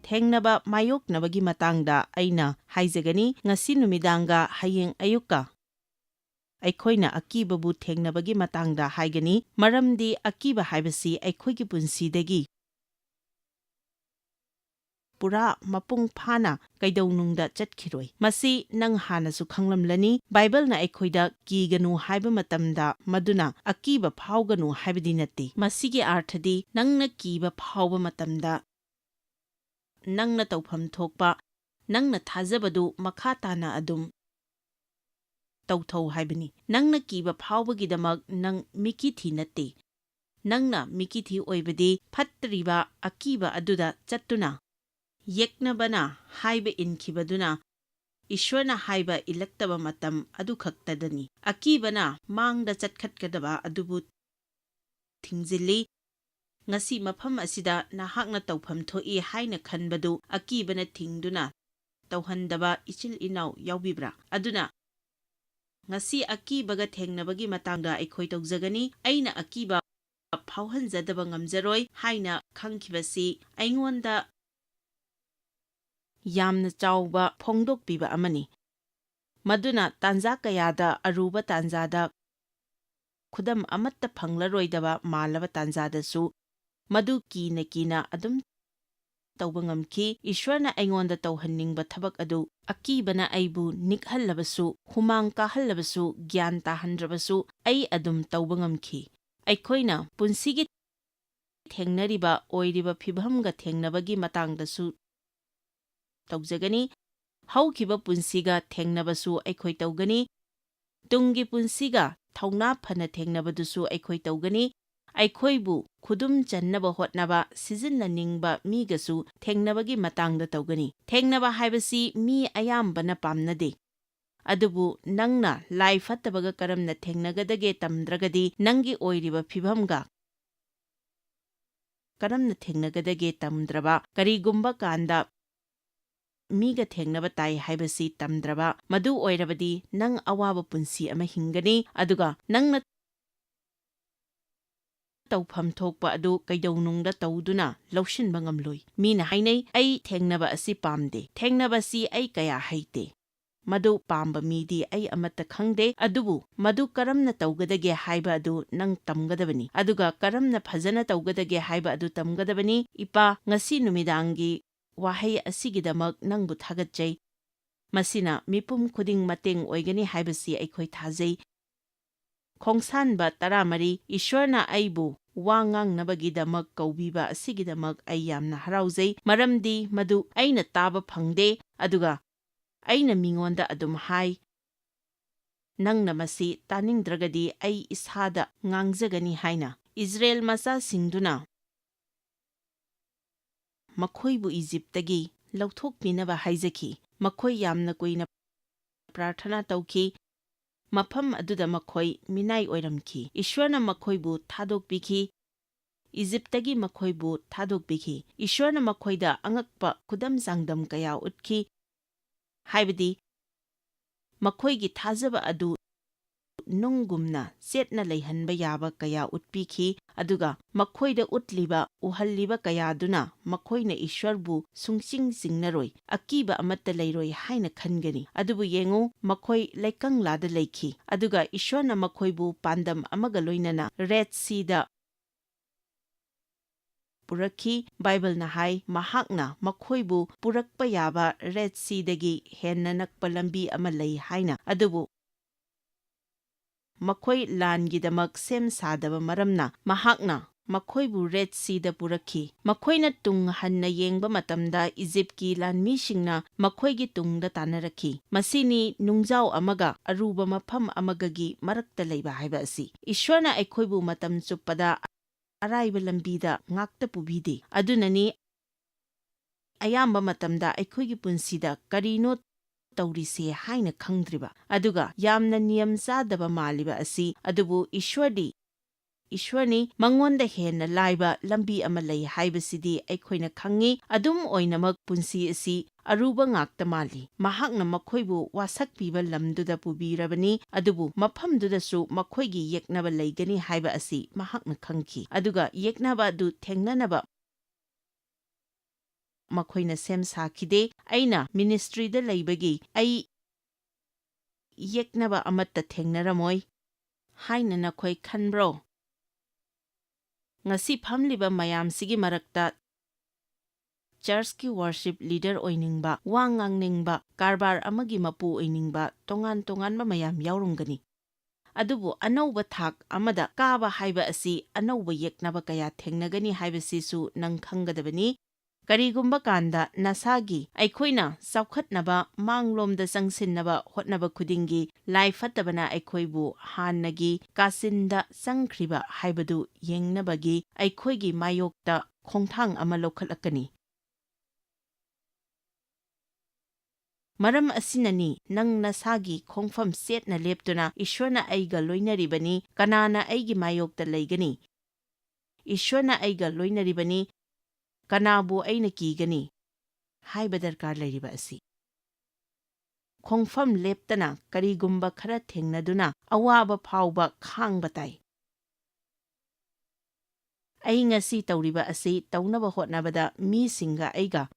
ꯊꯦꯡꯅꯕ ꯃꯥꯌꯣꯛꯅꯕꯒꯤ ꯃꯇꯥꯡꯗ ꯑꯩꯅ ꯍꯥꯏꯖꯒꯅꯤ ꯉꯁꯤ ꯅꯨꯃꯤꯗꯥꯡꯒ ꯍꯌꯦꯡ ꯑꯌꯨꯛꯀ ꯑꯩꯈꯣꯏꯅ ꯑꯀꯤꯕꯕꯨ ꯊꯦꯡꯅꯕꯒꯤ ꯃꯇꯥꯡꯗ ꯍꯥꯏꯒꯅꯤ ꯃꯔꯝꯗꯤ ꯑꯀꯤꯕ ꯍꯥꯏꯕꯁꯤ ꯑꯩꯈꯣꯏꯒꯤ ꯄꯨꯟꯁꯤꯗꯒꯤ ꯄꯨꯔꯥ ꯃꯄꯨꯡ ꯐꯥꯅ ꯀꯩꯗꯧꯅꯨꯡꯗ ꯆꯠꯈꯤꯔꯣꯏ ꯃꯁꯤ ꯅꯪ ꯍꯥꯟꯅꯁꯨ ꯈꯪꯂꯝꯂꯅꯤ ꯕꯥꯏꯕꯜꯅ ꯑꯩꯈꯣꯏꯗ ꯀꯤꯒꯅꯨ ꯍꯥꯏꯕ ꯃꯇꯝꯗ ꯃꯗꯨꯅ ꯑꯀꯤꯕ ꯐꯥꯎꯒꯅꯨ ꯍꯥꯏꯕꯗꯤ ꯅꯠꯇꯦ ꯃꯁꯤꯒꯤ ꯑꯥꯔꯊꯗꯤ ꯅꯪꯅ ꯀꯤꯕ ꯐꯥꯎꯕ ꯃꯇꯝꯗ ꯅꯪꯅ ꯇꯧꯐꯝ ꯊꯣꯛꯄ ꯅꯪꯅ ꯊꯥꯖꯕꯗꯨ ꯃꯈꯥ ꯇꯥꯅ ꯑꯗꯨꯝ ꯇꯧꯊꯧ ꯍꯥꯏꯕꯅꯤ ꯅꯪꯅ ꯀꯤꯕ ꯐꯥꯎꯕꯒꯤꯗꯃꯛ ꯅꯪ ꯃꯤꯀꯤꯊꯤ ꯅꯠꯇꯦ ꯅꯪꯅ ꯃꯤꯀꯤꯊꯤ ꯑꯣꯏꯕꯗꯤ ꯐꯠꯇ꯭ꯔꯤꯕ ꯑꯀꯤꯕ ꯑꯗꯨꯗ ꯆꯠꯇꯨꯅ ꯌꯦꯛꯅꯕꯅ ꯍꯥꯏꯕ ꯏꯟꯈꯤꯕꯗꯨꯅ ꯏꯁ꯭ꯋꯔꯅ ꯍꯥꯏꯕ ꯏꯜꯂꯛꯇꯕ ꯃꯇꯝ ꯑꯗꯨꯈꯛꯇꯗꯅꯤ ꯑꯀꯤꯕꯅ ꯃꯥꯡꯗ ꯆꯠꯈꯠꯀꯗꯕ ꯑꯗꯨꯕꯨ ꯊꯤꯡꯖꯤꯜꯂꯤ ꯉꯁꯤ ꯃꯐꯝ ꯑꯁꯤꯗ ꯅꯍꯥꯛꯅ ꯇꯧꯐꯝ ꯊꯣꯛꯏ ꯍꯥꯏꯅ ꯈꯟꯕꯗꯨ ꯑꯀꯤꯕꯅ ꯊꯤꯡꯗꯨꯅ ꯇꯧꯍꯟꯗꯕ ꯏꯆꯤꯜ ꯏꯅꯥꯎ ꯌꯥꯎꯕꯤꯕ꯭ꯔꯥ ꯑꯗꯨꯅ ꯉꯁꯤ ꯑꯀꯤꯕꯒ ꯊꯦꯡꯅꯕꯒꯤ ꯃꯇꯥꯡꯗ ꯑꯩꯈꯣꯏ ꯇꯧꯖꯒꯅꯤ ꯑꯩꯅ ꯑꯀꯤꯕ ꯐꯥꯎꯍꯟꯖꯗꯕ ꯉꯝꯖꯔꯣꯏ ꯍꯥꯏꯅ ꯈꯪꯈꯤꯕꯁꯤ ꯑꯩꯉꯣꯟꯗ ꯌꯥꯝꯅ ꯆꯥꯎꯕ ꯐꯣꯡꯗꯣꯛꯄꯤꯕ ꯑꯃꯅꯤ ꯃꯗꯨꯅ ꯇꯥꯟꯖꯥ ꯀꯌꯥꯗ ꯑꯔꯨꯕ ꯇꯥꯟꯖꯥꯗ ꯈꯨꯗꯝ ꯑꯃꯠꯇ ꯐꯪꯂꯔꯣꯏꯗꯕ ꯃꯥꯜꯂꯕ ꯇꯥꯟꯖꯥꯗꯁꯨ ꯃꯗꯨ ꯀꯤꯅ ꯀꯤꯅ ꯑꯗꯨꯝ ꯇꯧꯕ ꯉꯝꯈꯤ ꯏꯁ꯭ꯋꯔꯅ ꯑꯩꯉꯣꯟꯗ ꯇꯧꯍꯟꯅꯤꯡꯕ ꯊꯕꯛ ꯑꯗꯨ ꯑꯀꯤꯕꯅ ꯑꯩꯕꯨ ꯅꯤꯛꯍꯜꯂꯕꯁꯨ ꯍꯨꯃꯥꯡ ꯀꯥꯍꯜꯂꯕꯁꯨ ꯒ꯭ꯌꯥꯟ ꯇꯥꯍꯟꯗ꯭ꯔꯕꯁꯨ ꯑꯩ ꯑꯗꯨꯝ ꯇꯧꯕ ꯉꯝꯈꯤ ꯑꯩꯈꯣꯏꯅ ꯄꯨꯟꯁꯤꯒꯤ ꯊꯦꯡꯅꯔꯤꯕ ꯑꯣꯏꯔꯤꯕ ꯐꯤꯚꯝꯒ ꯊꯦꯡꯅꯕꯒꯤ ꯃꯇꯥꯡꯗꯁꯨ ꯇꯧꯖꯒꯅꯤ ꯍꯧꯈꯤꯕ ꯄꯨꯟꯁꯤꯒ ꯊꯦꯡꯅꯕꯁꯨ ꯑꯩꯈꯣꯏ ꯇꯧꯒꯅꯤ ꯇꯨꯡꯒꯤ ꯄꯨꯟꯁꯤꯒ ꯊꯧꯅꯥ ꯐꯅ ꯊꯦꯡꯅꯕꯗꯨꯁꯨ ꯑꯩꯈꯣꯏ ꯇꯧꯒꯅꯤ ꯑꯩꯈꯣꯏꯕꯨ ꯈꯨꯗꯨꯝ ꯆꯟꯅꯕ ꯍꯣꯠꯅꯕ ꯁꯤꯖꯤꯟꯅꯅꯤꯡꯕ ꯃꯤꯒꯁꯨ ꯊꯦꯡꯅꯕꯒꯤ ꯃꯇꯥꯡꯗ ꯇꯧꯒꯅꯤ ꯊꯦꯡꯅꯕ ꯍꯥꯏꯕꯁꯤ ꯃꯤ ꯑꯌꯥꯝꯕꯅ ꯄꯥꯝꯅꯗꯦ ꯑꯗꯨꯕꯨ ꯅꯪꯅ ꯂꯥꯏ ꯐꯠꯇꯕꯒ ꯀꯔꯝꯅ ꯊꯦꯡꯅꯒꯗꯒꯦ ꯇꯝꯗ꯭ꯔꯒꯗꯤ ꯅꯪꯒꯤ ꯑꯣꯏꯔꯤꯕ ꯐꯤꯚꯝꯒ ꯀꯔꯝꯅ ꯊꯦꯡꯅꯒꯗꯒꯦ ꯇꯝꯗ꯭ꯔꯕ ꯀꯔꯤꯒꯨꯝꯕ ꯀꯥꯟꯗ ꯃꯤꯒ ꯊꯦꯡꯅꯕ ꯇꯥꯏ ꯍꯥꯏꯕꯁꯤ ꯇꯝꯗ꯭ꯔꯕ ꯃꯗꯨ ꯑꯣꯏꯔꯕꯗꯤ ꯅꯪ ꯑꯋꯥꯕ ꯄꯨꯟꯁꯤ ꯑꯃ ꯍꯤꯡꯒꯅꯤ ꯑꯗꯨꯒ ꯅꯪꯅ ꯇꯧꯐꯝ ꯊꯣꯛꯄ ꯑꯗꯨ ꯀꯩꯗꯧꯅꯨꯡꯗ ꯇꯧꯗꯨꯅ ꯂꯧꯁꯤꯟꯕ ꯉꯝꯂꯣꯏ ꯃꯤꯅ ꯍꯥꯏꯅꯩ ꯑꯩ ꯊꯦꯡꯅꯕ ꯑꯁꯤ ꯄꯥꯝꯗꯦ ꯊꯦꯡꯅꯕꯁꯤ ꯑꯩ ꯀꯌꯥ ꯍꯩꯇꯦ ꯃꯗꯨ ꯄꯥꯝꯕ ꯃꯤꯗꯤ ꯑꯩ ꯑꯃꯠꯇ ꯈꯪꯗꯦ ꯑꯗꯨꯕꯨ ꯃꯗꯨ ꯀꯔꯝꯅ ꯇꯧꯒꯗꯒꯦ ꯍꯥꯏꯕ ꯑꯗꯨ ꯅꯪ ꯇꯝꯒꯗꯕꯅꯤ ꯑꯗꯨꯒ ꯀꯔꯝꯅ ꯐꯖꯅ ꯇꯧꯒꯗꯒꯦ ꯍꯥꯏꯕ ꯑꯗꯨ ꯇꯝꯒꯗꯕꯅꯤ ꯏꯄꯥ ꯉꯁꯤ ꯅꯨꯃꯤꯗꯥꯡꯒꯤ ꯋꯥꯍꯩ ꯑꯁꯤꯒꯤꯗꯃꯛ ꯅꯪꯕꯨ ꯊꯥꯒꯠꯆꯩ ꯃꯁꯤꯅ ꯃꯤꯄꯨꯝ ꯈꯨꯗꯤꯡ ꯃꯇꯦꯡ ꯑꯣꯏꯒꯅꯤ ꯍꯥꯏꯕꯁꯤ ꯑꯩꯈꯣꯏ ꯊꯥꯖꯩ ꯈꯣꯡꯁꯥꯟꯕ 14 ꯏꯁ꯭ꯋꯔꯅ ꯑꯩꯕꯨ ꯋꯥ ꯉꯥꯡꯅꯕꯒꯤꯗꯃꯛ ꯀꯧꯕꯤꯕ ꯑꯁꯤꯒꯤꯗꯃꯛ ꯑꯩ ꯌꯥꯝꯅ ꯍꯔꯥꯎꯖꯩ ꯃꯔꯝꯗꯤ ꯃꯗꯨ ꯑꯩꯅ ꯇꯥꯕ ꯐꯪꯗꯦ ꯑꯗꯨꯒ ꯑꯩꯅ ꯃꯤꯉꯣꯟꯗ ꯑꯗꯨꯝ ꯍꯥꯏ ꯅꯪꯅ ꯃꯁꯤ ꯇꯥꯅꯤꯡꯗ꯭ꯔꯒꯗꯤ ꯑꯩ ꯏꯁꯥꯗ ꯉꯥꯡꯖꯒꯅꯤ ꯍꯥꯏꯅ ꯏꯖꯔꯦꯜ ꯃꯆꯥꯁꯤꯡꯗꯨꯅ ꯃꯈꯣꯏꯕꯨ ꯏꯖꯤꯞꯇꯒꯤ ꯂꯧꯊꯣꯛꯄꯤꯅꯕ ꯍꯥꯏꯖꯈꯤ ꯃꯈꯣꯏ ꯌꯥꯝꯅ ꯀꯨꯏꯅ ꯄ꯭ꯔꯥꯔꯊꯅꯥ ꯇꯧꯈꯤ ꯃꯐꯝ ꯑꯗꯨꯗ ꯃꯈꯣꯏ ꯃꯤꯅꯥꯏ ꯑꯣꯏꯔꯝꯈꯤ ꯏꯁ꯭ꯋꯔꯅ ꯃꯈꯣꯏꯕꯨ ꯊꯥꯗꯣꯛꯄꯤꯈꯤ ꯏꯖꯤꯞꯇꯒꯤ ꯃꯈꯣꯏꯕꯨ ꯊꯥꯗꯣꯛꯄꯤꯈꯤ ꯏꯁ꯭ꯋꯔꯅ ꯃꯈꯣꯏꯗ ꯑꯉꯛꯄ ꯈꯨꯗꯝ ꯆꯥꯡꯗꯝ ꯀꯌꯥ ꯎꯠꯈꯤ ꯍꯥꯏꯕꯗꯤ ꯃꯈꯣꯏꯒꯤ ꯊꯥꯖꯕ ꯑꯗꯨ ꯅꯨꯡꯒꯨꯝꯅ ꯆꯦꯠꯅ ꯂꯩꯍꯟꯕ ꯌꯥꯕ ꯀꯌꯥ ꯎꯠꯄꯤꯈꯤ ꯑꯗꯨꯒ ꯃꯈꯣꯏꯗ ꯎꯍꯜꯂꯤꯕ ꯀꯌꯥꯗꯨꯅ ꯃꯈꯣꯏꯅ ꯏꯁ꯭ꯋꯔꯕꯨ ꯁꯨꯡꯆꯤꯡ ꯆꯤꯡꯅꯔꯣꯏ ꯑꯀꯤꯕ ꯑꯃꯠꯇ ꯂꯩꯔꯣꯏ ꯍꯥꯏꯅ ꯈꯟꯒꯅꯤ ꯑꯗꯨꯕꯨ ꯌꯦꯡꯉꯨ ꯃꯈꯣꯏ ꯂꯩꯀꯪꯂꯥꯗ ꯂꯩꯈꯤ ꯑꯗꯨꯒ ꯏꯁ꯭ꯋꯔꯅ ꯃꯈꯣꯏꯕꯨ ꯄꯥꯟꯗꯝ ꯑꯃꯒ ꯂꯣꯏꯅꯅ ꯔꯦꯗ ꯁꯤꯗ ꯄꯨꯔꯛꯈꯤ ꯕꯥꯏꯕꯜꯅ ꯍꯥꯏ ꯃꯍꯥꯛꯅ ꯃꯈꯣꯏꯕꯨ ꯄꯨꯔꯛꯄ ꯌꯥꯕ ꯔꯦꯗ ꯁꯤꯗꯒꯤ ꯍꯦꯟꯅ ꯅꯛꯄ ꯂꯝꯕꯤ ꯑꯃ ꯂꯩ ꯍꯥꯏꯅ ꯑꯗꯨꯕꯨ ꯃꯈꯣꯏ ꯂꯥꯟꯒꯤꯗꯃꯛ ꯁꯦꯝ ꯁꯥꯗꯕ ꯃꯔꯝꯅ ꯃꯍꯥꯛꯅ ꯃꯈꯣꯏꯕꯨ ꯔꯦꯗ ꯁꯤꯗ ꯄꯨꯔꯛꯈꯤ ꯃꯈꯣꯏꯅ ꯇꯨꯡ ꯍꯟꯅ ꯌꯦꯡꯕ ꯃꯇꯝꯗ ꯏꯖꯤꯞꯀꯤ ꯂꯥꯟꯃꯤꯁꯤꯡꯅ ꯃꯈꯣꯏꯒꯤ ꯇꯨꯡꯗ ꯇꯥꯟꯅꯔꯛꯈꯤ ꯃꯁꯤꯅꯤ ꯅꯨꯡꯖꯥꯎ ꯑꯃꯒ ꯑꯔꯨꯕ ꯃꯐꯝ ꯑꯃꯒꯒꯤ ꯃꯔꯛꯇ ꯂꯩꯕ ꯍꯥꯏꯕ ꯑꯁꯤ ꯏꯁ꯭ꯋꯔꯅ ꯑꯩꯈꯣꯏꯕꯨ ꯃꯇꯝ ꯆꯨꯞꯄꯗ ꯑꯔꯥꯏꯕ ꯂꯝꯕꯤꯗ ꯉꯥꯛꯇ ꯄꯨꯕꯤꯗꯦ ꯑꯗꯨꯅꯅꯤ ꯑꯌꯥꯝꯕ ꯃꯇꯝꯗ ꯑꯩꯈꯣꯏꯒꯤ ꯄꯨꯟꯁꯤꯗ ꯀꯔꯤꯅꯣ ꯇꯧꯔꯤꯁꯦ ꯍꯥꯏꯅ ꯈꯪꯗ꯭ꯔꯤꯕ ꯑꯗꯨꯒ ꯌꯥꯝꯅ ꯅꯤꯌꯝ ꯆꯥꯗꯕ ꯃꯥꯜꯂꯤꯕ ꯑꯁꯤ ꯑꯗꯨꯕꯨ ꯏꯁ꯭ꯋꯔꯅꯤ ꯃꯉꯣꯟꯗ ꯍꯦꯟꯅ ꯂꯥꯏꯕ ꯂꯝꯕꯤ ꯑꯃ ꯂꯩ ꯍꯥꯏꯕꯁꯤꯗꯤ ꯑꯩꯈꯣꯏꯅ ꯈꯪꯉꯤ ꯑꯗꯨꯝ ꯑꯣꯏꯅꯃꯛ ꯄꯨꯟꯁꯤ ꯑꯁꯤ ꯑꯔꯨꯕ ꯉꯥꯛꯇ ꯃꯥꯜꯂꯤ ꯃꯍꯥꯛꯅ ꯃꯈꯣꯏꯕꯨ ꯋꯥꯁꯛꯄꯤꯕ ꯂꯝꯗꯨꯗ ꯄꯨꯕꯤꯔꯕꯅꯤ ꯑꯗꯨꯕꯨ ꯃꯐꯝꯗꯨꯗꯁꯨ ꯃꯈꯣꯏꯒꯤ ꯌꯦꯛꯅꯕ ꯂꯩꯒꯅꯤ ꯍꯥꯏꯕ ꯑꯁꯤ ꯃꯍꯥꯛꯅ ꯈꯪꯈꯤ ꯑꯗꯨꯒ ꯌꯦꯛꯅꯕ ꯑꯗꯨ ꯊꯦꯡꯅꯅꯕ ꯃꯈꯣꯏꯅ ꯁꯦꯝ ꯁꯥꯈꯤꯗꯦ꯫ ꯑꯩꯅ ꯃꯤꯅꯤꯁꯇ꯭ꯔꯤꯗ ꯂꯩꯕꯒꯤ ꯑꯩ ꯌꯦꯛꯅꯕ ꯑꯃꯠꯇ ꯊꯦꯡꯅꯔꯝꯃꯣꯏ ꯍꯥꯏꯅ ꯅꯈꯣꯏ ꯈꯟꯕ꯭ꯔꯣ? ꯉꯁꯤ ꯐꯝꯂꯤꯕ ꯃꯌꯥꯝꯁꯤꯒꯤ ꯃꯔꯛꯇ ꯆꯔꯆꯀꯤ ꯋꯥꯔꯁꯤꯞ ꯂꯤꯗꯔ ꯑꯣꯏꯅꯤꯡꯕ, ꯋꯥ ꯉꯥꯡꯅꯤꯡꯕ, ꯀꯔꯕꯥꯔ ꯑꯃꯒꯤ ꯃꯄꯨ ꯑꯣꯏꯅꯤꯡꯕ ꯇꯣꯉꯥꯟ ꯇꯣꯉꯥꯟꯕ ꯃꯌꯥꯝ ꯌꯥꯎꯔꯝꯒꯅꯤ꯫ ꯑꯗꯨꯕꯨ ꯑꯅꯧꯕ ꯊꯥꯛ ꯑꯃꯗ ꯀꯥꯕ ꯍꯥꯏꯕ ꯑꯁꯤ ꯑꯅꯧꯕ ꯌꯦꯛꯅꯕ ꯀꯌꯥ ꯊꯦꯡꯅꯒꯅꯤ ꯍꯥꯏꯕꯁꯤꯁꯨ ꯅꯪ ꯈꯪꯒꯗꯕꯅꯤ꯫ ꯀꯔꯤꯒꯨꯝꯕ ꯀꯥꯟꯗ ꯅꯁꯥꯒꯤ ꯑꯩꯈꯣꯏꯅ ꯆꯥꯎꯈꯠꯅꯕ, ꯃꯥꯡꯂꯣꯝꯗ ꯆꯪꯁꯤꯟꯅꯕ ꯍꯣꯠꯅꯕ ꯈꯨꯗꯤꯡꯒꯤ ꯂꯥꯏ ꯐꯠꯇꯕꯅ ꯑꯩꯈꯣꯏꯕꯨ ꯍꯥꯟꯅꯒꯤ ꯀꯥꯆꯤꯟꯗ ꯆꯪꯈ꯭ꯔꯤꯕ ꯍꯥꯏꯕꯗꯨ ꯌꯦꯡꯅꯕꯒꯤ ꯑꯩꯈꯣꯏꯒꯤ ꯃꯥꯌꯣꯛꯇ ꯈꯣꯡꯊꯥꯡ ꯑꯃ ꯂꯧꯈꯠꯂꯛꯀꯅꯤ꯫ ꯃꯔꯝ ꯑꯁꯤꯅꯅꯤ ꯅꯪ ꯅꯁꯥꯒꯤ ꯈꯣꯡꯐꯝ ꯆꯦꯠꯅ ꯂꯦꯞꯇꯨꯅ ꯏꯁ꯭ꯋꯔꯅ ꯑꯩꯒ ꯂꯣꯏꯅꯔꯤꯕꯅꯤ, ꯀꯅꯥꯅ ꯑꯩꯒꯤ ꯃꯥꯌꯣꯛꯇ ꯂꯩꯒꯅꯤ? ꯏꯁ꯭ꯋꯔꯅ ꯑꯩꯒ ꯂꯣꯏꯅꯔꯤꯕꯅꯤ, ꯀꯅꯥꯕꯨ ꯑꯩꯅ ꯀꯤꯒꯅꯤ? ꯍꯥꯏꯕ ꯗꯔꯀꯥꯔ ꯂꯩꯔꯤꯕ ꯑꯁꯤ꯫ ꯈꯣꯡꯐꯝ ꯂꯦꯞꯇꯅ ꯀꯔꯤꯒꯨꯝꯕ ꯈꯔ ꯊꯦꯡꯅꯗꯨꯅ ꯑꯋꯥꯕ ꯐꯥꯎꯕ ꯈꯥꯡꯕ ꯇꯥꯏ꯫ ꯑꯩ ꯉꯁꯤ ꯇꯧꯔꯤꯕ ꯑꯁꯤ ꯇꯧꯅꯕ ꯍꯣꯠꯅꯕꯗ ꯃꯤꯁꯤꯡꯒ ꯑꯩꯒ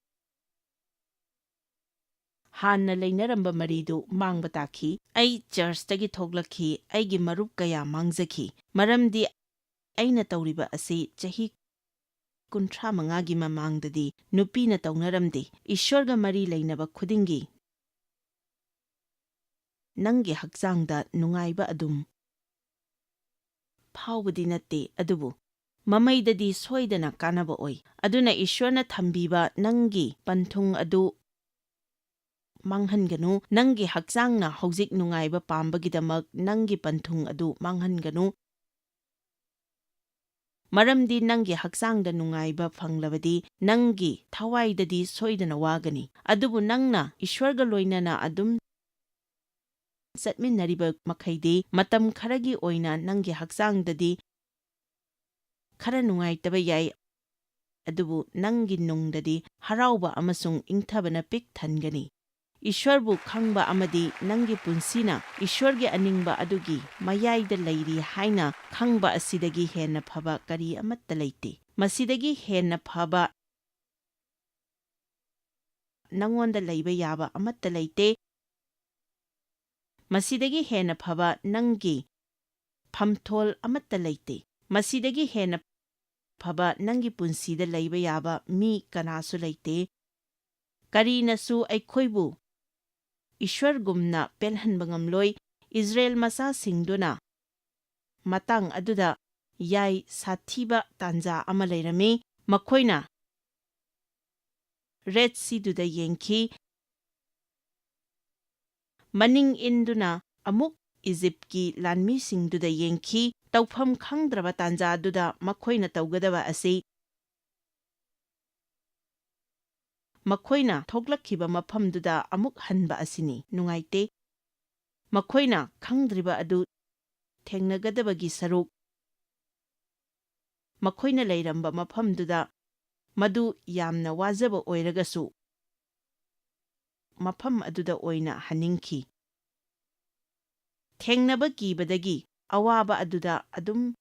ꯍꯥꯟꯅ ꯂꯩꯅꯔꯝꯕ ꯃꯔꯤꯗꯨ ꯃꯥꯡꯕ ꯇꯥꯈꯤ꯫ ꯑꯩ ꯆꯔꯆꯇꯒꯤ ꯊꯣꯛꯂꯛꯈꯤ, ꯑꯩꯒꯤ ꯃꯔꯨꯞ ꯀꯌꯥ ꯃꯥꯡꯖꯈꯤ, ꯃꯔꯝꯗꯤ ꯑꯩꯅ ꯇꯧꯔꯤꯕ ꯑꯁꯤ ꯆꯍꯤ 35ꯒꯤ ꯃꯃꯥꯡꯗꯗꯤ ꯅꯨꯄꯤꯅ ꯇꯧꯅꯔꯝꯗꯦ꯫ ꯏꯁ꯭ꯋꯔꯒ ꯃꯔꯤ ꯂꯩꯅꯕ ꯈꯨꯗꯤꯡꯒꯤ ꯅꯪꯒꯤ ꯍꯛꯆꯥꯡꯗ ꯅꯨꯡꯉꯥꯏꯕ ꯑꯗꯨꯝ ꯐꯥꯎꯕꯗꯤ ꯅꯠꯇꯦ, ꯑꯗꯨꯕꯨ ꯃꯃꯩꯗꯗꯤ ꯁꯣꯏꯗꯅ ꯀꯥꯟꯅꯕ ꯑꯣꯏ꯫ ꯑꯗꯨꯅ ꯏꯁ꯭ꯋꯔꯅ ꯊꯝꯕꯤꯕ ꯅꯪꯒꯤ ꯄꯟꯊꯨꯡ ꯑꯗꯨ ꯃꯥꯡꯍꯟꯒꯅꯨ꯫ ꯅꯪꯒꯤ ꯍꯛꯆꯥꯡꯅ ꯍꯧꯖꯤꯛ ꯅꯨꯡꯉꯥꯏꯕ ꯄꯥꯝꯕꯒꯤꯗꯃꯛ ꯅꯪꯒꯤ ꯄꯟꯊꯨꯡ ꯑꯗꯨ ꯃꯥꯡꯍꯟꯒꯅꯨ꯫ ꯃꯔꯝꯗꯤ ꯅꯪꯒꯤ ꯍꯛꯆꯥꯡꯗ ꯅꯨꯡꯉꯥꯏꯕ ꯐꯪꯂꯕꯗꯤ ꯅꯪꯒꯤ ꯊꯋꯥꯏꯗꯗꯤ ꯁꯣꯏꯗꯅ ꯋꯥꯒꯅꯤ꯫ ꯑꯗꯨꯕꯨ ꯅꯪꯅ ꯏꯁ꯭ꯋꯔꯒ ꯂꯣꯏꯅꯅ ꯑꯗꯨꯝ ꯆꯠꯃꯤꯟꯅꯔꯤꯕ ꯃꯈꯩꯗꯤ ꯃꯇꯝ ꯈꯔꯒꯤ ꯑꯣꯏꯅ ꯅꯪꯒꯤ ꯍꯛꯆꯥꯡꯗꯗꯤ ꯈꯔ ꯅꯨꯡꯉꯥꯏꯇꯕ ꯌꯥꯏ, ꯑꯗꯨꯕꯨ ꯅꯪꯒꯤ ꯅꯨꯡꯗꯗꯤ ꯍꯔꯥꯎꯕ ꯑꯃꯁꯨꯡ ꯏꯪꯊꯕꯅ ꯄꯤꯛ ꯊꯟꯒꯅꯤ꯫ ꯏꯁ꯭ꯋꯔꯕꯨ ꯈꯪꯕ ꯑꯃꯗꯤ ꯅꯪꯒꯤ ꯄꯨꯟꯁꯤꯅ ꯏꯁ꯭ꯋꯔꯒꯤ ꯑꯅꯤꯡꯕ ꯑꯗꯨꯒꯤ ꯃꯌꯥꯏꯗ ꯂꯩꯔꯤ ꯍꯥꯏꯅ ꯈꯪꯕ ꯑꯁꯤꯗꯒꯤ ꯍꯦꯟꯅ ꯐꯕ ꯀꯔꯤ ꯑꯃꯠꯇ ꯂꯩꯇꯦ꯫ ꯃꯁꯤꯗꯒꯤ ꯍꯦꯟꯅ ꯐꯕ ꯅꯪꯉꯣꯟꯗ ꯂꯩꯕ ꯌꯥꯕ ꯑꯃꯠꯇ ꯂꯩꯇꯦ꯫ ꯃꯁꯤꯗꯒꯤ ꯍꯦꯟꯅ ꯐꯕ ꯅꯪꯒꯤ ꯐꯝꯊꯣꯜ ꯑꯃꯠꯇ ꯂꯩꯇꯦ꯫ ꯃꯁꯤꯗꯒꯤ ꯍꯦꯟꯅ ꯐꯕ ꯅꯪꯒꯤ ꯄꯨꯟꯁꯤꯗ ꯂꯩꯕ ꯌꯥꯕ ꯃꯤ ꯀꯅꯥꯁꯨ ꯂꯩꯇꯦ꯫ ꯀꯔꯤꯅꯁꯨ ꯑꯩꯈꯣꯏꯕꯨ ꯏꯁ꯭ꯋꯔꯒꯨꯝꯅ ꯄꯦꯜꯍꯟꯕ ꯉꯝꯂꯣꯏ꯫ ꯏꯖꯔꯦꯜ ꯃꯆꯥꯁꯤꯡꯗꯨꯅ ꯃꯇꯥꯡ ꯑꯗꯨꯗ ꯌꯥꯏ ꯁꯥꯊꯤꯕ ꯇꯥꯟꯖꯥ ꯑꯃ ꯂꯩꯔꯝꯃꯤ꯫ ꯃꯈꯣꯏꯅ ꯔꯦꯗ ꯁꯤꯗꯨꯗ ꯌꯦꯡꯈꯤ, ꯃꯅꯤꯡ ꯏꯟꯗꯨꯅ ꯑꯃꯨꯛ ꯏꯖꯤꯞꯀꯤ ꯂꯥꯟꯃꯤꯁꯤꯡꯗꯨꯗ ꯌꯦꯡꯈꯤ꯫ ꯇꯧꯐꯝ ꯈꯪꯗ꯭ꯔꯕ ꯇꯥꯟꯖꯥꯗꯨꯗ ꯃꯈꯣꯏꯅ ꯇꯧꯒꯗꯕ ꯑꯁꯤ ꯃꯈꯣꯏꯅ ꯊꯣꯛꯂꯛꯈꯤꯕ ꯃꯐꯝꯗꯨꯗ ꯑꯃꯨꯛ ꯍꯟꯕ ꯑꯁꯤꯅꯤ꯫ ꯅꯨꯡꯉꯥꯏꯇꯦ, ꯃꯈꯣꯏꯅ ꯈꯪꯗ꯭ꯔꯤꯕ ꯑꯗꯨ ꯊꯦꯡꯅꯒꯗꯕꯒꯤ ꯁꯔꯨꯛ ꯃꯈꯣꯏꯅ ꯂꯩꯔꯝꯕ ꯃꯐꯝꯗꯨꯗ ꯃꯗꯨ ꯌꯥꯝꯅ ꯋꯥꯖꯕ ꯑꯣꯏꯔꯒꯁꯨ ꯃꯐꯝ ꯑꯗꯨꯗ ꯑꯣꯏꯅ ꯍꯟꯅꯤꯡꯈꯤ꯫ ꯊꯦꯡꯅꯕ ꯀꯤꯕꯗꯒꯤ ꯑꯋꯥꯕ ꯑꯗꯨꯗ ꯑꯗꯨꯝ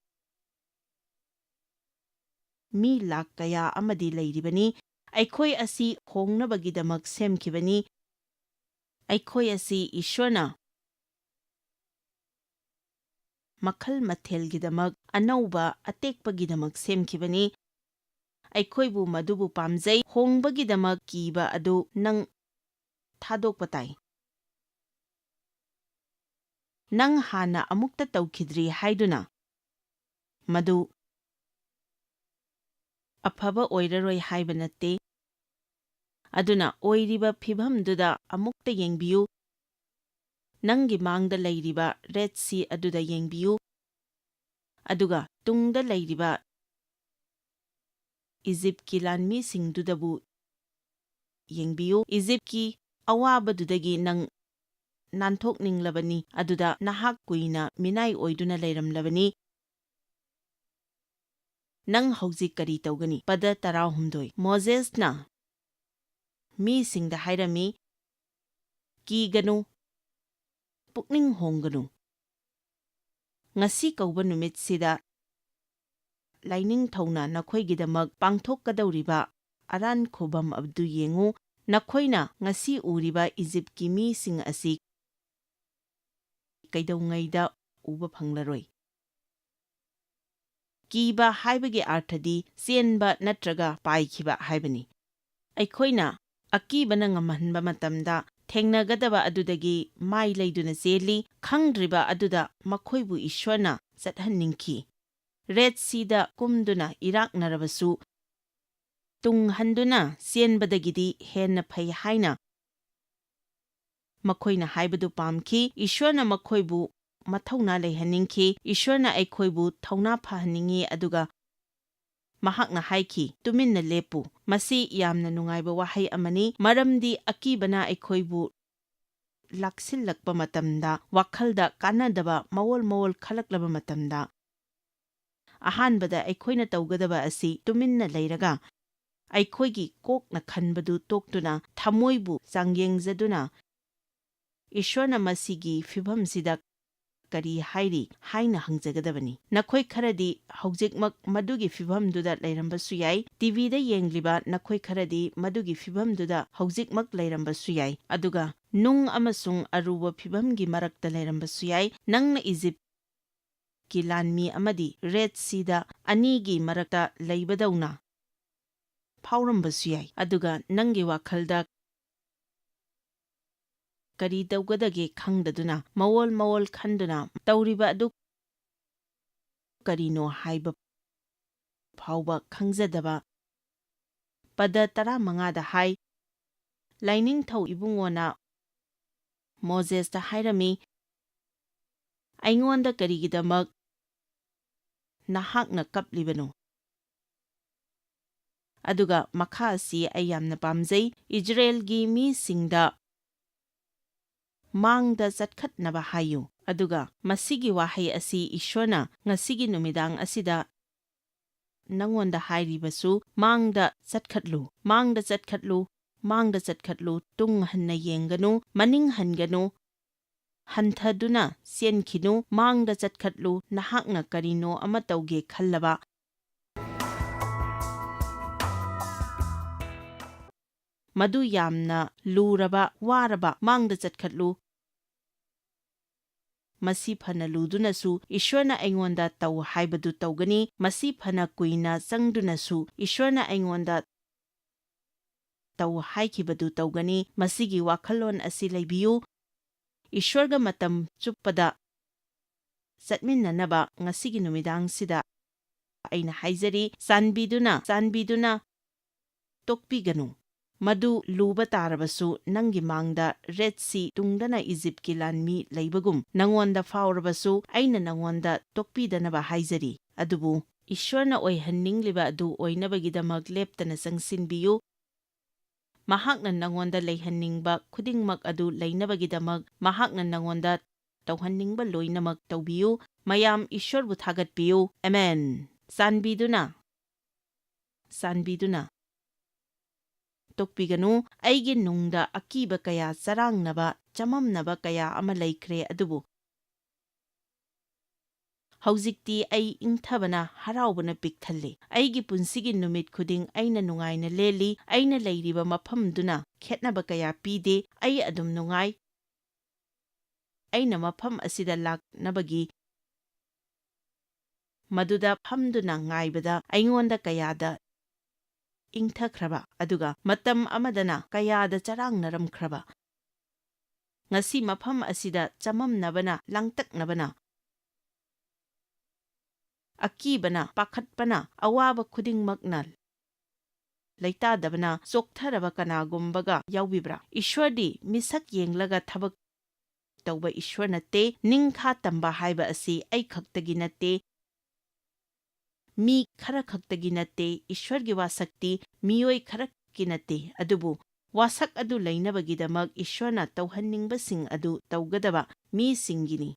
ꯃꯤ ꯂꯥꯛ ꯀꯌꯥ ꯑꯃꯗꯤ ꯂꯩꯔꯤꯕꯅꯤ꯫ ꯑꯩꯈꯣꯏ ꯑꯁꯤ ꯍꯣꯡꯅꯕꯒꯤꯗꯃꯛ ꯁꯦꯝꯈꯤꯕꯅꯤ꯫ ꯑꯩꯈꯣꯏ ꯑꯁꯤ ꯏꯁ꯭ꯋꯔꯅ ꯃꯈꯜ ꯃꯊꯦꯜꯒꯤꯗꯃꯛ, ꯑꯅꯧꯕ ꯑꯇꯦꯛꯄꯒꯤꯗꯃꯛ ꯁꯦꯝꯈꯤꯕꯅꯤ꯫ ꯑꯩꯈꯣꯏꯕꯨ ꯃꯗꯨꯕꯨ ꯄꯥꯝꯖꯩ꯫ ꯍꯣꯡꯕꯒꯤꯗꯃꯛ ꯀꯤꯕ ꯑꯗꯨ ꯅꯪ ꯊꯥꯗꯣꯛꯄ ꯇꯥꯏ꯫ ꯅꯪ ꯍꯥꯟꯅ ꯑꯃꯨꯛꯇ ꯇꯧꯈꯤꯗ꯭ꯔꯤ ꯍꯥꯏꯗꯨꯅ ꯃꯗꯨ ꯑꯐꯕ ꯑꯣꯏꯔꯔꯣꯏ ꯍꯥꯏꯕ ꯅꯠꯇꯦ꯫ ꯑꯗꯨꯅ ꯑꯣꯏꯔꯤꯕ ꯐꯤꯚꯝꯗꯨꯗ ꯑꯃꯨꯛꯇ ꯌꯦꯡꯕꯤꯌꯨ꯫ ꯅꯪꯒꯤ ꯃꯥꯡꯗ ꯂꯩꯔꯤꯕ ꯔꯦꯗ ꯁꯤ ꯑꯗꯨꯗ ꯌꯦꯡꯕꯤꯌꯨ, ꯑꯗꯨꯒ ꯇꯨꯡꯗ ꯂꯩꯔꯤꯕ ꯏꯖꯤꯞꯀꯤ ꯂꯥꯟꯃꯤꯁꯤꯡꯗꯨꯗꯕꯨ ꯌꯦꯡꯕꯤꯌꯨ꯫ ꯏꯖꯤꯞꯀꯤ ꯑꯋꯥꯕꯗꯨꯗꯒꯤ ꯅꯪ ꯅꯥꯟꯊꯣꯛꯅꯤꯡꯂꯕꯅꯤ, ꯑꯗꯨꯗ ꯅꯍꯥꯛ ꯀꯨꯏꯅ ꯃꯤꯅꯥꯏ ꯑꯣꯏꯗꯨꯅ ꯂꯩꯔꯝꯂꯕꯅꯤ꯫ ꯅꯪ ꯍꯧꯖꯤꯛ ꯀꯔꯤ ꯇꯧꯒꯅꯤ? ꯄꯗ 16 ꯃꯣꯖꯦꯁꯅ ꯃꯤꯁꯤꯡꯗ ꯍꯥꯏꯔꯝꯃꯤ, ꯀꯤꯒꯅꯨ, ꯄꯨꯛꯅꯤꯡ ꯍꯣꯡꯒꯅꯨ꯫ ꯉꯁꯤ ꯀꯧꯕ ꯅꯨꯃꯤꯠꯁꯤꯗ ꯂꯥꯏꯅꯤꯡꯊꯧꯅ ꯅꯈꯣꯏꯒꯤꯗꯃꯛ ꯄꯥꯡꯊꯣꯛꯀꯗꯧꯔꯤꯕ ꯑꯔꯥꯟ ꯈꯨꯕꯝ ꯑꯗꯨ ꯌꯦꯡꯉꯨ, ꯅꯈꯣꯏꯅ ꯉꯁꯤ ꯎꯔꯤꯕ ꯏꯖꯤꯞꯀꯤ ꯃꯤꯁꯤꯡ ꯑꯁꯤ ꯀꯩꯗꯧꯉꯩꯗ ꯎꯕ ꯐꯪꯂꯔꯣꯏ꯫ ꯀꯤꯕ ꯍꯥꯏꯕꯒꯤ ꯑꯔꯊꯗꯤ ꯆꯦꯟꯕ ꯅꯠꯇ꯭ꯔꯒ ꯄꯥꯏꯈꯤꯕ ꯍꯥꯏꯕꯅꯤ꯫ ꯑꯩꯈꯣꯏꯅ ꯑꯀꯤꯕꯅ ꯉꯝꯍꯟꯕ ꯃꯇꯝꯗ ꯊꯦꯡꯅꯒꯗꯕ ꯑꯗꯨꯗꯒꯤ ꯃꯥꯏ ꯂꯩꯗꯨꯅ ꯆꯦꯜꯂꯤ, ꯈꯪꯗ꯭ꯔꯤꯕ ꯑꯗꯨꯗ ꯃꯈꯣꯏꯕꯨ ꯏꯁ꯭ꯋꯔꯅ ꯆꯠꯍꯟꯅꯤꯡꯈꯤ꯫ ꯔꯦꯗ ꯁꯤꯗ ꯀꯨꯝꯗꯨꯅ ꯏꯔꯥꯛꯅꯔꯕꯁꯨ ꯇꯨꯡ ꯍꯟꯗꯨꯅ ꯆꯦꯟꯕꯗꯒꯤꯗꯤ ꯍꯦꯟꯅ ꯐꯩ ꯍꯥꯏꯅ ꯃꯈꯣꯏꯅ ꯍꯥꯏꯕꯗꯨ ꯄꯥꯝꯈꯤ꯫ ꯏꯁ꯭ꯋꯔꯅ ꯃꯈꯣꯏꯕꯨ ꯃꯊꯧꯅꯥ ꯂꯩꯍꯟꯅꯤꯡꯈꯤ꯫ ꯏꯁ꯭ꯋꯔꯅ ꯑꯩꯈꯣꯏꯕꯨ ꯊꯧꯅꯥ ꯐꯍꯟꯅꯤꯡꯉꯤ, ꯑꯗꯨꯒ ꯃꯍꯥꯛꯅ ꯍꯥꯏꯈꯤ, ꯇꯨꯃꯤꯟꯅ ꯂꯦꯞꯄꯨ꯫ ꯃꯁꯤ ꯌꯥꯝꯅ ꯅꯨꯡꯉꯥꯏꯕ ꯋꯥꯍꯩ ꯑꯃꯅꯤ, ꯃꯔꯝꯗꯤ ꯑꯀꯤꯕꯅ ꯑꯩꯈꯣꯏꯕꯨ ꯂꯥꯛꯁꯤꯜꯂꯛꯄ ꯃꯇꯝꯗ, ꯋꯥꯈꯜꯗ ꯀꯥꯟꯅꯗꯕ ꯃꯑꯣꯜ ꯈꯜꯂꯛꯂꯕ ꯃꯇꯝꯗ, ꯑꯍꯥꯟꯕꯗ ꯑꯩꯈꯣꯏꯅ ꯇꯧꯒꯗꯕ ꯑꯁꯤ ꯇꯨꯃꯤꯟꯅ ꯂꯩꯔꯒ ꯑꯩꯈꯣꯏꯒꯤ ꯀꯣꯛꯅ ꯈꯟꯕꯗꯨ ꯇꯣꯛꯇꯨꯅ ꯊꯃꯣꯏꯕꯨ ꯆꯥꯡꯌꯦꯡꯖꯗꯨꯅ ꯏꯁ꯭ꯋꯔꯅ ꯃꯁꯤꯒꯤ ꯐꯤꯚꯝꯁꯤꯗ ꯀꯔꯤ ꯍꯥꯏꯔꯤ ꯍꯥꯏꯅ ꯍꯪꯖꯒꯗꯕꯅꯤ꯫ ꯅꯈꯣꯏ ꯈꯔꯗꯤ ꯍꯧꯖꯤꯛꯃꯛ ꯃꯗꯨꯒꯤ ꯐꯤꯚꯝꯗꯨꯗ ꯂꯩꯔꯝꯕꯁꯨ ꯌꯥꯏ꯫ ꯇꯤꯚꯤꯗ ꯌꯦꯡꯂꯤꯕ ꯅꯈꯣꯏ ꯈꯔꯗꯤ ꯃꯗꯨꯒꯤ ꯐꯤꯚꯝꯗꯨꯗ ꯍꯧꯖꯤꯛꯃꯛ ꯂꯩꯔꯝꯕꯁꯨ ꯌꯥꯏ, ꯑꯗꯨꯒ ꯅꯨꯡ ꯑꯃꯁꯨꯡ ꯑꯔꯨꯕ ꯐꯤꯚꯝꯒꯤ ꯃꯔꯛꯇ ꯂꯩꯔꯝꯕꯁꯨ ꯌꯥꯏ꯫ ꯅꯪꯅ ꯏꯖꯤꯞꯀꯤ ꯂꯥꯟꯃꯤ ꯑꯃꯗꯤ ꯔꯦꯗ ꯁꯤꯗ ꯑꯅꯤꯒꯤ ꯃꯔꯛꯇ ꯂꯩꯕꯗꯧꯅ ꯐꯥꯎꯔꯝꯕꯁꯨ ꯌꯥꯏ, ꯑꯗꯨꯒ ꯅꯪꯒꯤ ꯋꯥꯈꯜꯗ ꯀꯔꯤ ꯇꯧꯒꯗꯒꯦ ꯈꯪꯗꯗꯨꯅ ꯃꯑꯣꯜ ꯈꯟꯗꯨꯅ ꯇꯧꯔꯤꯕ ꯑꯗꯨ ꯀꯔꯤꯅꯣ ꯍꯥꯏꯕ ꯐꯥꯎꯕ ꯈꯪꯖꯗꯕ ꯄꯗ 15ꯗ ꯍꯥꯏ, ꯂꯥꯏꯅꯤꯡꯊꯧ ꯏꯕꯨꯡꯉꯣꯅ ꯃꯣꯖꯦꯁꯇ ꯍꯥꯏꯔꯝꯃꯤ, ꯑꯩꯉꯣꯟꯗ ꯀꯔꯤꯒꯤꯗꯃꯛ ꯅꯍꯥꯛꯅ ꯀꯞꯂꯤꯕꯅꯣ? ꯑꯗꯨꯒ ꯃꯈꯥ ꯑꯁꯤ ꯑꯩ ꯌꯥꯝꯅ ꯄꯥꯝꯖꯩ, ꯏꯖꯔꯦꯜꯒꯤ ꯃꯤꯁꯤꯡꯗ ꯃꯥꯡꯗ ꯆꯠꯈꯠꯅꯕ ꯍꯥꯏꯌꯨ꯫ ꯑꯗꯨꯒ ꯃꯁꯤꯒꯤ ꯋꯥꯍꯩ ꯑꯁꯤ ꯏꯁ꯭ꯋꯔꯅ ꯉꯁꯤꯒꯤ ꯅꯨꯃꯤꯗꯥꯡ ꯑꯁꯤꯗ ꯅꯉꯣꯟꯗ ꯍꯥꯏꯔꯤꯕꯁꯨ, ꯃꯥꯡꯗ ꯆꯠꯈꯠꯂꯨ, ꯃꯥꯡꯗ ꯆꯠꯈꯠꯂꯨ, ꯃꯥꯡꯗ ꯆꯠꯈꯠꯂꯨ, ꯇꯨꯡ ꯍꯟꯅ ꯌꯦꯡꯒꯅꯨ, ꯃꯅꯤꯡ ꯍꯟꯒꯅꯨ, ꯍꯟꯊꯗꯨꯅ ꯆꯦꯟꯈꯤꯅꯨ, ꯃꯥꯡꯗ ꯆꯠꯈꯠꯂꯨ, ꯅꯍꯥꯛꯅ ꯀꯔꯤꯅꯣ ꯑꯃ ꯇꯧꯒꯦ ꯈꯜꯂꯕ ꯃꯗꯨ ꯌꯥꯝꯅ ꯂꯨꯔꯕ, ꯋꯥꯔꯕ, ꯃꯥꯡꯗ ꯆꯠꯈꯠꯂꯨ, ꯃꯁꯤ ꯐꯅ ꯂꯨꯗꯨꯅꯁꯨ ꯏꯁ꯭ꯋꯔꯅ ꯑꯩꯉꯣꯟꯗ ꯇꯧ ꯍꯥꯏꯕꯗꯨ ꯇꯧꯒꯅꯤ, ꯃꯁꯤ ꯐꯅ ꯀꯨꯏꯅ ꯆꯪꯗꯨꯅꯁꯨ ꯏꯁ꯭ꯋꯔꯅ ꯑꯩꯉꯣꯟꯗ ꯇꯧ ꯍꯥꯏꯈꯤꯕꯗꯨ ꯇꯧꯒꯅꯤ꯫ ꯃꯁꯤꯒꯤ ꯋꯥꯈꯜꯂꯣꯟ ꯑꯁꯤ ꯂꯩꯕꯤꯌꯨ, ꯏꯁ꯭ꯋꯔꯒ ꯃꯇꯝ ꯆꯨꯞꯄꯗ ꯆꯠꯃꯤꯟꯅꯅꯕ ꯉꯁꯤꯒꯤ ꯅꯨꯃꯤꯗꯥꯡꯁꯤꯗ ꯑꯩꯅ ꯍꯥꯏꯖꯔꯤ, ꯆꯥꯟꯕꯤꯗꯨꯅ ꯇꯣꯛꯄꯤꯒꯅꯨ꯫ ꯃꯗꯨ ꯂꯨꯕ ꯇꯥꯔꯕꯁꯨ ꯅꯪꯒꯤ ꯃꯥꯡꯗ ꯔꯦꯗ ꯁꯤ ꯇꯨꯡꯗꯅ ꯏꯖꯤꯞꯀꯤ ꯂꯥꯟꯃꯤ ꯂꯩꯕꯒꯨꯝ ꯅꯪꯉꯣꯟꯗ ꯐꯥꯎꯔꯕꯁꯨ ꯑꯩꯅ ꯅꯪꯉꯣꯟꯗ ꯇꯣꯛꯄꯤꯗꯅꯕ ꯍꯥꯏꯖꯔꯤ꯫ ꯑꯗꯨꯕꯨ ꯏꯁ꯭ꯋꯔꯅ ꯑꯣꯏꯍꯟꯅꯤꯡꯂꯤꯕ ꯑꯗꯨ ꯑꯣꯏꯅꯕꯒꯤꯗꯃꯛ ꯂꯦꯞꯇꯅ ꯆꯪꯁꯤꯟꯕꯤꯌꯨ꯫ ꯃꯍꯥꯛꯅ ꯅꯪꯉꯣꯟꯗ ꯂꯩꯍꯟꯅꯤꯡꯕ ꯈꯨꯗꯤꯡꯃꯛ ꯑꯗꯨ ꯂꯩꯅꯕꯒꯤꯗꯃꯛ ꯃꯍꯥꯛꯅ ꯅꯪꯉꯣꯟꯗ ꯇꯧꯍꯟꯅꯤꯡꯕ ꯂꯣꯏꯅꯃꯛ ꯇꯧꯕꯤꯌꯨ꯫ ꯃꯌꯥꯝ ꯏꯁ꯭ꯋꯔꯕꯨ ꯊꯥꯒꯠꯄꯤꯌꯨ꯫ ꯑꯃꯦꯟ꯫ ꯆꯥꯟꯕꯤꯗꯨꯅ ꯇꯣꯛꯄꯤꯒꯅꯨ꯫ ꯑꯩꯒꯤ ꯅꯨꯡꯗ ꯑꯀꯤꯕ ꯀꯌꯥ ꯆꯔꯥꯡꯅꯕ, ꯆꯃꯝꯅꯕ ꯀꯌꯥ ꯑꯃ ꯂꯩꯈ꯭ꯔꯦ, ꯑꯗꯨꯕꯨ ꯍꯧꯖꯤꯛꯇꯤ ꯑꯩ ꯏꯪꯊꯕꯅ, ꯍꯔꯥꯎꯕꯅ ꯄꯤꯛ ꯊꯜꯂꯤ꯫ ꯑꯩꯒꯤ ꯄꯨꯟꯁꯤꯒꯤ ꯅꯨꯃꯤꯠ ꯈꯨꯗꯤꯡ ꯑꯩꯅ ꯅꯨꯡꯉꯥꯏꯅ ꯂꯦꯜꯂꯤ꯫ ꯑꯩꯅ ꯂꯩꯔꯤꯕ ꯃꯐꯝꯗꯨꯅ ꯈꯦꯠꯅꯕ ꯀꯌా ꯄꯤꯗꯦ꯫ ꯑꯩ ꯑꯗꯨꯝ ꯅꯨꯡꯉꯥꯏ꯫ ꯑꯩꯅ ꯃꯐꯝ ꯑꯁꯤꯗ ꯂꯥꯛꯅꯕꯒꯤ ꯃꯗꯨꯗ ꯐꯝꯗꯨꯅ ꯉꯥꯏꯕꯗ ꯑꯩꯉꯣꯟꯗ ꯀꯌꯥꯗ ꯏꯪꯊꯈ꯭ꯔꯕ, ꯑꯗꯨꯒ ꯃꯇꯝ ꯑꯃꯗꯅ ꯀꯌꯥꯗ ꯆꯔꯥꯡꯅꯔꯝꯈ꯭ꯔꯕ, ꯉꯁꯤ ꯃꯐꯝ ꯑꯁꯤꯗ ꯆꯃꯝꯅꯕꯅ, ꯂꯥꯡꯇꯛꯅꯕꯅ, ꯑꯀꯤꯕꯅ, ꯄꯥꯈꯠꯄꯅ, ꯑꯋꯥꯕ ꯈꯨꯗꯤꯡꯃꯛꯅ ꯂꯩꯇꯥꯗꯕꯅ ꯆꯣꯛꯊꯔꯕ ꯀꯅꯥꯒꯨꯝꯕꯒ ꯌꯥꯎꯕꯤꯕ꯭ꯔꯥ? ꯏꯁ꯭ꯋꯔꯗꯤ ꯃꯤꯁꯛ ꯌꯦꯡꯂꯒ ꯊꯕꯛ ꯇꯧꯕ ꯏꯁ꯭ꯋꯔ ꯅꯠꯇꯦ꯫ ꯅꯤꯡꯈꯥ ꯇꯝꯕ ꯍꯥꯏꯕ ꯑꯁꯤ ꯑꯩ ꯈꯛꯇꯒꯤ ꯅꯠꯇꯦ, ꯃꯤ ꯈꯔ ꯈꯛꯇꯒꯤ ꯅꯠꯇꯦ, ꯏꯁ꯭ꯋꯔꯒꯤ ꯋꯥꯁꯛꯇꯤ ꯃꯤꯑꯣꯏ ꯈꯔꯀꯤ ꯅꯠꯇꯦ, ꯑꯗꯨꯕꯨ ꯋꯥꯁꯛ ꯑꯗꯨ ꯂꯩꯅꯕꯒꯤꯗꯃꯛ ꯏꯁ꯭ꯋꯔꯅ ꯇꯧꯍꯟꯅꯤꯡꯕꯁꯤꯡ ꯑꯗꯨ ꯇꯧꯒꯗꯕ ꯃꯤꯁꯤꯡꯒꯤꯅꯤ꯫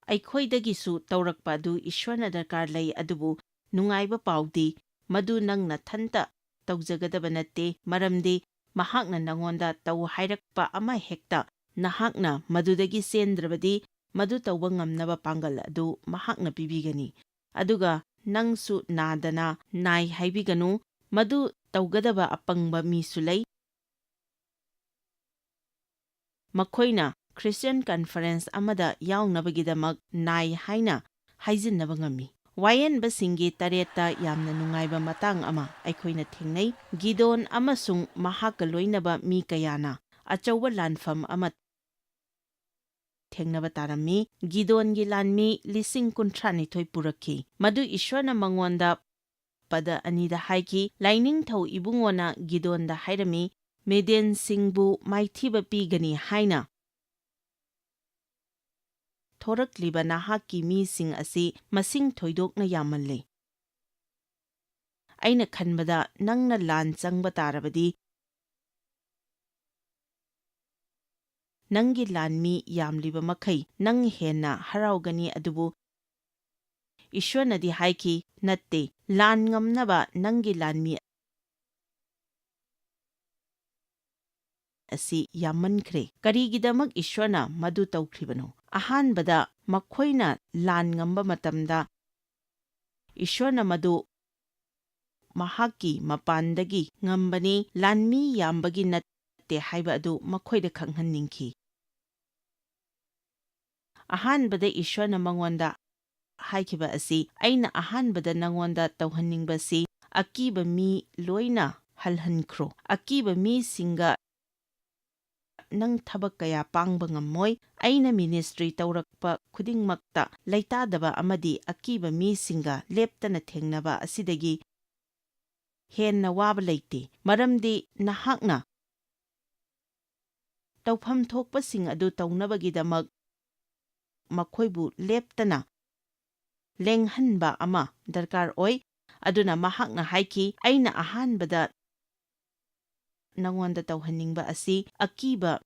ꯑꯩꯈꯣꯏꯗꯒꯤꯁꯨ ꯇꯧꯔꯛꯄ ꯑꯗꯨ ꯏꯁ꯭ꯋꯔꯅ ꯗꯔꯀꯥꯔ ꯂꯩ, ꯑꯗꯨꯕꯨ ꯅꯨꯡꯉꯥꯏꯕ ꯄꯥꯎꯗꯤ ꯃꯗꯨ ꯅꯪ ꯅꯊꯟꯇ ꯇꯧꯖꯒꯗꯕ ꯅꯠꯇꯦ, ꯃꯔꯝꯗꯤ ꯃꯍꯥꯛꯅ ꯅꯪꯉꯣꯟꯗ ꯇꯧ ꯍꯥꯏꯔꯛꯄ ꯑꯃꯍꯦꯛꯇ ꯅꯍꯥꯛꯅ ꯃꯗꯨꯗꯒꯤ ꯆꯦꯟꯗ꯭ꯔꯕꯗꯤ ꯃꯗꯨ ꯇꯧꯕ ꯉꯝꯅꯕ ꯄꯥꯡꯒꯜ ꯑꯗꯨ ꯃꯍꯥꯛꯅ ꯄꯤꯕꯤꯒꯅꯤ꯫ ꯑꯗꯨꯒ ꯅꯪꯁꯨ ꯅꯥꯗꯅ ꯅꯥꯏ ꯍꯥꯏꯕꯤꯒꯅꯨ, ꯃꯗꯨ ꯇꯧꯒꯗꯕ ꯑꯄꯪꯕ ꯃꯤꯁꯨ ꯂꯩ꯫ ꯃꯈꯣꯏꯅ ꯈ꯭ꯔꯤꯁꯇꯤꯌꯟ ꯀꯟꯐꯔꯦꯟꯁ ꯑꯃꯗ ꯌꯥꯎꯅꯕꯒꯤꯗꯃꯛ ꯅꯥꯏ ꯍꯥꯏꯅ ꯍꯥꯏꯖꯤꯟꯅꯕ ꯉꯝꯃꯤ꯫ ꯋꯥꯌꯦꯟꯕꯁꯤꯡꯒꯤ 8ꯇ ꯌꯥꯝꯅ ꯅꯨꯡꯉꯥꯏꯕ ꯃꯇꯥꯡ ꯑꯃ ꯑꯩꯈꯣꯏꯅ ꯊꯦꯡꯅꯩ꯫ ꯒꯤꯗꯣꯟ ꯑꯃꯁꯨꯡ ꯃꯍꯥꯛꯀ ꯂꯣꯏꯅꯕ ꯃꯤ ꯀꯌꯥꯅ ꯑꯆꯧꯕ ꯂꯥꯟꯐꯝ ꯑꯃ ꯊꯦꯡꯅꯕ ꯇꯥꯔꯝꯃꯤ꯫ ꯒꯤꯗꯣꯟꯒꯤ ꯂꯥꯟꯃꯤ 52,000 ꯄꯨꯔꯛꯈꯤ, ꯃꯗꯨ ꯏꯁ꯭ꯋꯔꯅ ꯃꯉꯣꯟꯗ ꯄꯗ 2ꯗ ꯍꯥꯏꯈꯤ꯫ ꯂꯥꯏꯅꯤꯡꯊꯧ ꯏꯕꯨꯡꯉꯣꯅ ꯒꯤꯗꯣꯟꯗ ꯍꯥꯏꯔꯝꯃꯤ, ꯃꯤꯗ꯭ꯌꯟꯁꯤꯡꯕꯨ ꯃꯥꯏꯊꯤꯕ ꯄꯤꯒꯅꯤ ꯍꯥꯏꯅ ꯊꯣꯔꯛꯂꯤꯕ ꯅꯍꯥꯛꯀꯤ ꯃꯤꯁꯤꯡ ꯑꯁꯤ ꯃꯁꯤꯡ ꯊꯣꯏꯗꯣꯛꯅ ꯌꯥꯝꯃꯜꯂꯦ꯫ ꯑꯩꯅ ꯈꯟꯕꯗ ꯅꯪꯅ ꯂꯥꯟ ꯆꯪꯕ ꯇꯥꯔꯕꯗꯤ ꯅꯪꯒꯤ ꯂꯥꯟꯃꯤ ꯌꯥꯝꯂꯤꯕ ꯃꯈꯩ ꯅꯪ ꯍꯦꯟꯅ ꯍꯔꯥꯎꯒꯅꯤ, ꯑꯗꯨꯕꯨ ꯏꯁ꯭ꯋꯔꯅꯗꯤ ꯍꯥꯏꯈꯤ, ꯅꯠꯇꯦ, ꯂꯥꯟ ꯉꯝꯅꯕ ꯅꯪꯒꯤ ꯂꯥꯟꯃꯤ ꯑꯁꯤ ꯌꯥꯝꯃꯟꯈ꯭ꯔꯦ꯫ ꯀꯔꯤꯒꯤꯗꯃꯛ ꯏꯁ꯭ꯋꯔꯅ ꯃꯗꯨ ꯇꯧꯈ꯭ꯔꯤꯕꯅꯣ? ꯑꯍꯥꯟꯕꯗ ꯃꯈꯣꯏꯅ ꯂꯥꯟ ꯉꯝꯕ ꯃꯇꯝꯗ ꯏꯁ꯭ꯋꯔꯅ ꯃꯗꯨ ꯃꯍꯥꯛꯀꯤ ꯃꯄꯥꯟꯗꯒꯤ ꯉꯝꯕꯅꯤ, ꯂꯥꯟꯃꯤ ꯌꯥꯝꯕꯒꯤ ꯅꯠꯇꯦ ꯍꯥꯏꯕ ꯑꯗꯨ ꯃꯈꯣꯏꯗ ꯈꯪꯍꯟꯅꯤꯡꯈꯤ꯫ ꯑꯍꯥꯟꯕꯗ ꯏꯁ꯭ꯋꯔꯅ ꯃꯉꯣꯟꯗ ꯍꯥꯏꯈꯤꯕ ꯑꯁꯤ, ꯑꯩꯅ ꯑꯍꯥꯟꯕꯗ ꯅꯉꯣꯟꯗ ꯇꯧꯍꯟꯅꯤꯡꯕꯁꯤ ꯑꯀꯤꯕ ꯃꯤ ꯂꯣꯏꯅ ꯍꯜꯍꯟꯈ꯭ꯔꯣ꯫ ꯑꯀꯤꯕ ꯃꯤꯁꯤꯡꯒ ꯅꯪ ꯊꯕꯛ ꯀꯌꯥ ꯄꯥꯡꯕ ꯉꯝꯃꯣꯏ꯫ ꯑꯩꯅ ꯃꯤꯅꯤꯁꯇ꯭ꯔꯤ ꯇꯧꯔꯛꯄ ꯈꯨꯗꯤꯡꯃꯛꯇ ꯂꯩꯇꯥꯗꯕ ꯑꯃꯗꯤ ꯑꯀꯤꯕ ꯃꯤꯁꯤꯡꯒ ꯂꯦꯞꯇꯅ ꯊꯦꯡꯅꯕ ꯑꯁꯤꯗꯒꯤ ꯍꯦꯟꯅ ꯋꯥꯕ ꯂꯩꯇꯦ, ꯃꯔꯝꯗꯤ ꯅꯍꯥꯛꯅ ꯇꯧꯐꯝ ꯊꯣꯛꯄꯁꯤꯡ ꯑꯗꯨ ꯇꯧꯅꯕꯒꯤꯗꯃꯛ ꯃꯈꯣꯏꯕꯨ ꯂꯦꯞꯇꯅ ꯂꯦꯡꯍꯟꯕ ꯑꯃ ꯗꯔꯀꯥꯔ ꯑꯣꯏ꯫ ꯑꯗꯨꯅ ꯃꯍꯥꯛꯅ ꯍꯥꯏꯈꯤ, ꯑꯩꯅ ꯑꯍꯥꯟꯕꯗ ꯅꯉꯣꯟꯗ ꯇꯧꯍꯟꯅꯤꯡꯕ ꯑꯁꯤ ꯑꯀꯤꯕ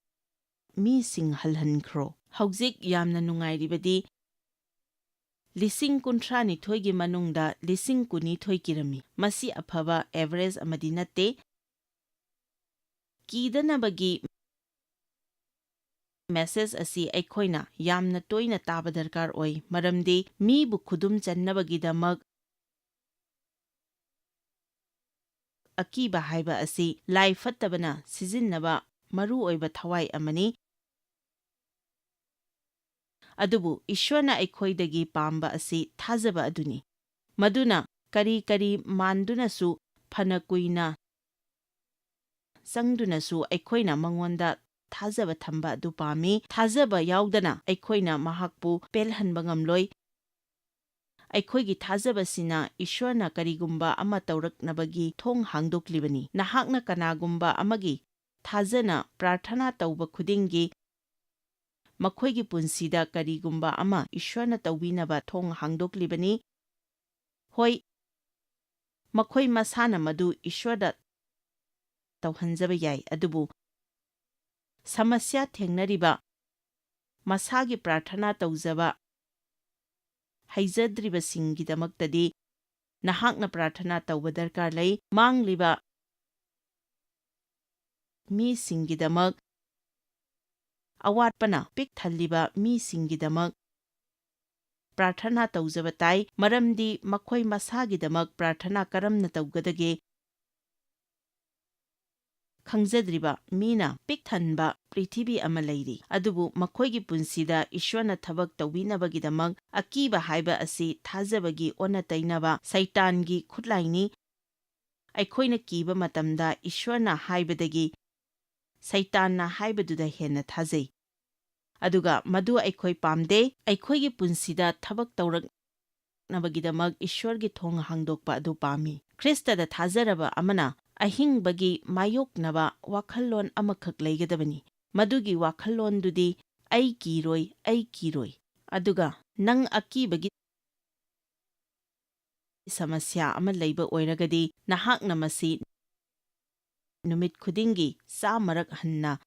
ꯃꯤꯁꯤꯡ ꯍꯜꯍꯟꯈ꯭ꯔꯣ꯫ ꯍꯧꯖꯤꯛ ꯌꯥꯝꯅ ꯅꯨꯡꯉꯥꯏꯔꯤꯕꯗꯤ 52,000ꯒꯤ ꯃꯅꯨꯡꯗ 22,000 ꯀꯤꯔꯝꯃꯤ꯫ ꯃꯁꯤ ꯑꯐꯕ ꯑꯦꯚꯔꯦꯖ ꯑꯃꯗꯤ ꯅꯠꯇꯦ꯫ ꯀꯤꯗꯅꯕꯒꯤ ꯃꯦꯁꯦꯖ ꯑꯁꯤ ꯑꯩꯈꯣꯏꯅ ꯌꯥꯝꯅ ꯇꯣꯏꯅ ꯇꯥꯕ ꯗꯔꯀꯥꯔ ꯑꯣꯏ, ꯃꯔꯝꯗꯤ ꯃꯤꯕꯨ ꯈꯨꯗꯨꯝ ꯆꯟꯅꯕꯒꯤꯗꯃꯛ ꯑꯀꯤꯕ ꯍꯥꯏꯕ ꯑꯁꯤ ꯂꯥꯏ ꯐꯠꯇꯕꯅ ꯁꯤꯖꯤꯟꯅꯕ ꯃꯔꯨꯑꯣꯏꯕ ꯊꯋꯥꯏ ꯑꯃꯅꯤ꯫ ꯑꯗꯨꯕꯨ ꯏꯁ꯭ꯋꯔꯅ ꯑꯩꯈꯣꯏꯗꯒꯤ ꯄꯥꯝꯕ ꯑꯁꯤ ꯊꯥꯖꯕ ꯑꯗꯨꯅꯤ, ꯃꯗꯨꯅ ꯀꯔꯤ ꯀꯔꯤ ꯃꯥꯟꯗꯨꯅꯁꯨ ꯐꯅ ꯀꯨꯏꯅ ꯆꯪꯗꯨꯅꯁꯨ ꯑꯩꯈꯣꯏꯅ ꯃꯉꯣꯟꯗ ꯊꯥꯖꯕ ꯊꯝꯕ ꯑꯗꯨ ꯄꯥꯝꯃꯤ꯫ ꯊꯥꯖꯕ ꯌꯥꯎꯗꯅ ꯑꯩꯈꯣꯏꯅ ꯃꯍꯥꯛꯄꯨ ꯄꯦꯜꯍꯟꯕ ꯉꯝꯂꯣꯏ꯫ ꯑꯩꯈꯣꯏꯒꯤ ꯊꯥꯖꯕꯁꯤꯅ ꯏꯁ꯭ꯋꯔꯅ ꯀꯔꯤꯒꯨꯝꯕ ꯑꯃ ꯇꯧꯔꯛꯅꯕꯒꯤ ꯊꯣꯡ ꯍꯥꯡꯗꯣꯛꯂꯤꯕꯅꯤ꯫ ꯅꯍꯥꯛꯅ ꯀꯅꯥꯒꯨꯝꯕ ꯑꯃꯒꯤ ꯊꯥꯖꯅ ꯄ꯭ꯔꯥꯔꯊꯅꯥ ꯇꯧꯕ ꯈꯨꯗꯤꯡꯒꯤ ꯃꯈꯣꯏꯒꯤ ꯄꯨꯟꯁꯤꯗ ꯀꯔꯤꯒꯨꯝꯕ ꯑꯃ ꯏꯁ꯭ꯋꯔꯅ ꯇꯧꯕꯤꯅꯕ ꯊꯣꯡ ꯍꯥꯡꯗꯣꯛꯂꯤꯕꯅꯤ꯫ ꯍꯣꯏ, ꯃꯈꯣꯏ ꯃꯁꯥꯅ ꯃꯗꯨ ꯏꯁ꯭ꯋꯔꯗ ꯇꯧꯍꯟꯖꯕ ꯌꯥꯏ, ꯑꯗꯨꯕꯨ ꯁꯃꯁ꯭ꯌꯥ ꯊꯦꯡꯅꯔꯤꯕ, ꯃꯁꯥꯒꯤ ꯄ꯭ꯔꯥꯔꯊꯅꯥ ꯇꯧꯖꯕ ꯍꯩꯖꯗ꯭ꯔꯤꯕꯁꯤꯡꯒꯤꯗꯃꯛꯇꯗꯤ ꯅꯍꯥꯛꯅ ꯄ꯭ꯔꯥꯔꯊꯅꯥ ꯇꯧꯕ ꯗꯔꯀꯥꯔ ꯂꯩ꯫ ꯃꯥꯡꯂꯤꯕ ꯃꯤꯁꯤꯡꯒꯤꯗꯃꯛ, ꯑꯋꯥꯠꯄꯅ ꯄꯤꯛ ꯊꯜꯂꯤꯕ ꯃꯤꯁꯤꯡꯒꯤꯗꯃꯛ ꯄ꯭ꯔꯥꯔꯊꯅꯥ ꯇꯧꯖꯕ ꯇꯥꯏ, ꯃꯔꯝꯗꯤ ꯃꯈꯣꯏ ꯃꯁꯥꯒꯤꯗꯃꯛ ꯄ꯭ꯔꯥꯔꯊꯅꯥ ꯀꯔꯝꯅ ꯇꯧꯒꯗꯒꯦ ꯈꯪꯖꯗ꯭ꯔꯤꯕ ꯃꯤꯅ ꯄꯤꯛ ꯊꯟꯕ ꯄ꯭ꯔꯤꯊꯤꯕꯤ ꯑꯃ ꯂꯩꯔꯤ꯫ ꯑꯗꯨꯕꯨ ꯃꯈꯣꯏꯒꯤ ꯄꯨꯟꯁꯤꯗ ꯏꯁ꯭ꯋꯔꯅ ꯊꯕꯛ ꯇꯧꯕꯤꯅꯕꯒꯤꯗꯃꯛ ꯑꯀꯤꯕ ꯍꯥꯏꯕ ꯑꯁꯤ ꯊꯥꯖꯕꯒꯤ ꯑꯣꯟꯅ ꯇꯩꯅꯕ ꯁꯩꯇꯥꯟꯒꯤ ꯈꯨꯠꯂꯥꯏꯅꯤ꯫ ꯑꯩꯈꯣꯏꯅ ꯀꯤꯕ ꯃꯇꯝꯗ ꯏꯁ꯭ꯋꯔꯅ ꯍꯥꯏꯕꯗꯒꯤ ꯁꯩꯇꯥꯟꯅ ꯍꯥꯏꯕꯗꯨꯗ ꯍꯦꯟꯅ ꯊꯥꯖꯩ, ꯑꯗꯨꯒ ꯃꯗꯨ ꯑꯩꯈꯣꯏ ꯄꯥꯝꯗꯦ꯫ ꯑꯩꯈꯣꯏꯒꯤ ꯄꯨꯟꯁꯤꯗ ꯊꯕꯛ ꯇꯧꯔꯛꯅꯕꯒꯤꯗꯃꯛ ꯏꯁ꯭ꯋꯔꯒꯤ ꯊꯣꯡ ꯍꯥꯡꯗꯣꯛꯄ ꯑꯗꯨ ꯄꯥꯝꯃꯤ꯫ ꯈ꯭ꯔꯤꯁꯇꯗ ꯊꯥꯖꯔꯕ ꯑꯃꯅ ꯑꯍꯤꯡꯕꯒꯤ ꯃꯥꯌꯣꯛꯅꯕ ꯋꯥꯈꯜꯂꯣꯟ ꯑꯃꯈꯛ ꯂꯩꯒꯗꯕꯅꯤ꯫ ꯃꯗꯨꯒꯤ ꯋꯥꯈꯜꯂꯣꯟꯗꯨꯗꯤ ꯑꯩ ꯀꯤꯔꯣꯏ, ꯑꯩ ꯀꯤꯔꯣꯏ꯫ ꯑꯗꯨꯒ ꯅꯪ ꯑꯀꯤꯕꯒꯤ ꯁꯃꯁ꯭ꯌꯥ ꯑꯃ ꯂꯩꯕ ꯑꯣꯏꯔꯒꯗꯤ ꯅꯍꯥꯛꯅ ꯃꯁꯤ ꯅꯨꯃꯤꯠ ꯈꯨꯗꯤꯡꯒꯤ 100ꯔꯛ ꯍꯟꯅ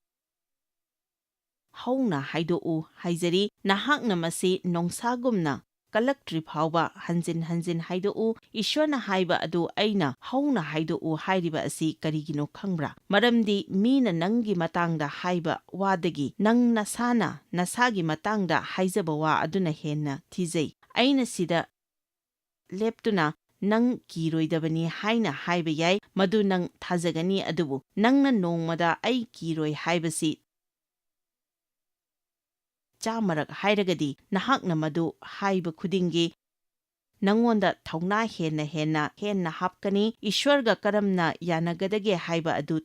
ꯍꯧꯅ ꯍꯥꯏꯗꯣꯛꯎ ꯍꯥꯏꯖꯔꯤ꯫ ꯅꯍꯥꯛꯅ ꯃꯁꯤ ꯅꯣꯡꯁꯥꯒꯨꯝꯅ ꯀꯜꯂꯛꯇ꯭ꯔꯤ ꯐꯥꯎꯕ ꯍꯟꯖꯤꯟ ꯍꯟꯖꯤꯟ ꯍꯥꯏꯗꯣꯛꯎ꯫ ꯏꯁ꯭ꯋꯔꯅ ꯍꯥꯏꯕ ꯑꯗꯨ ꯑꯩꯅ ꯍꯧꯅ ꯍꯥꯏꯗꯣꯛꯎ ꯍꯥꯏꯔꯤꯕ ꯑꯁꯤ ꯀꯔꯤꯒꯤꯅꯣ ꯈꯪꯕ꯭ꯔꯥ? ꯃꯔꯝꯗꯤ ꯃꯤꯅ ꯅꯪꯒꯤ ꯃꯇꯥꯡꯗ ꯍꯥꯏꯕ ꯋꯥꯗꯒꯤ ꯅꯪ ꯅꯁꯥꯅ ꯅꯁꯥꯒꯤ ꯃꯇꯥꯡꯗ ꯍꯥꯏꯖꯕ ꯋꯥ ꯑꯗꯨꯅ ꯍꯦꯟꯅ ꯊꯤꯖꯩ꯫ ꯑꯩꯅ ꯁꯤꯗ ꯂꯦꯞꯇꯨꯅ ꯅꯪ ꯀꯤꯔꯣꯏꯗꯕꯅꯤ ꯍꯥꯏꯅ ꯍꯥꯏꯕ ꯌꯥꯏ, ꯃꯗꯨ ꯅꯪ ꯊꯥꯖꯒꯅꯤ, ꯑꯗꯨꯕꯨ ꯅꯪꯅ ꯅꯣꯡꯃꯗ ꯑꯩ ꯀꯤꯔꯣꯏ ꯍꯥꯏꯕꯁꯤ ꯆꯥꯃꯔꯛ ꯍꯥꯏꯔꯒꯗꯤ ꯅꯍꯥꯛꯅ ꯃꯗꯨ ꯍꯥꯏꯕ ꯈꯨꯗꯤꯡꯒꯤ ꯅꯪꯉꯣꯟꯗ ꯊꯧꯅꯥ ꯍꯦꯟꯅ ꯍꯥꯞꯀꯅꯤ꯫ ꯏꯁ꯭ꯋꯔꯒ ꯀꯔꯝꯅ ꯌꯥꯅꯒꯗꯒꯦ ꯍꯥꯏꯕ ꯑꯗꯨ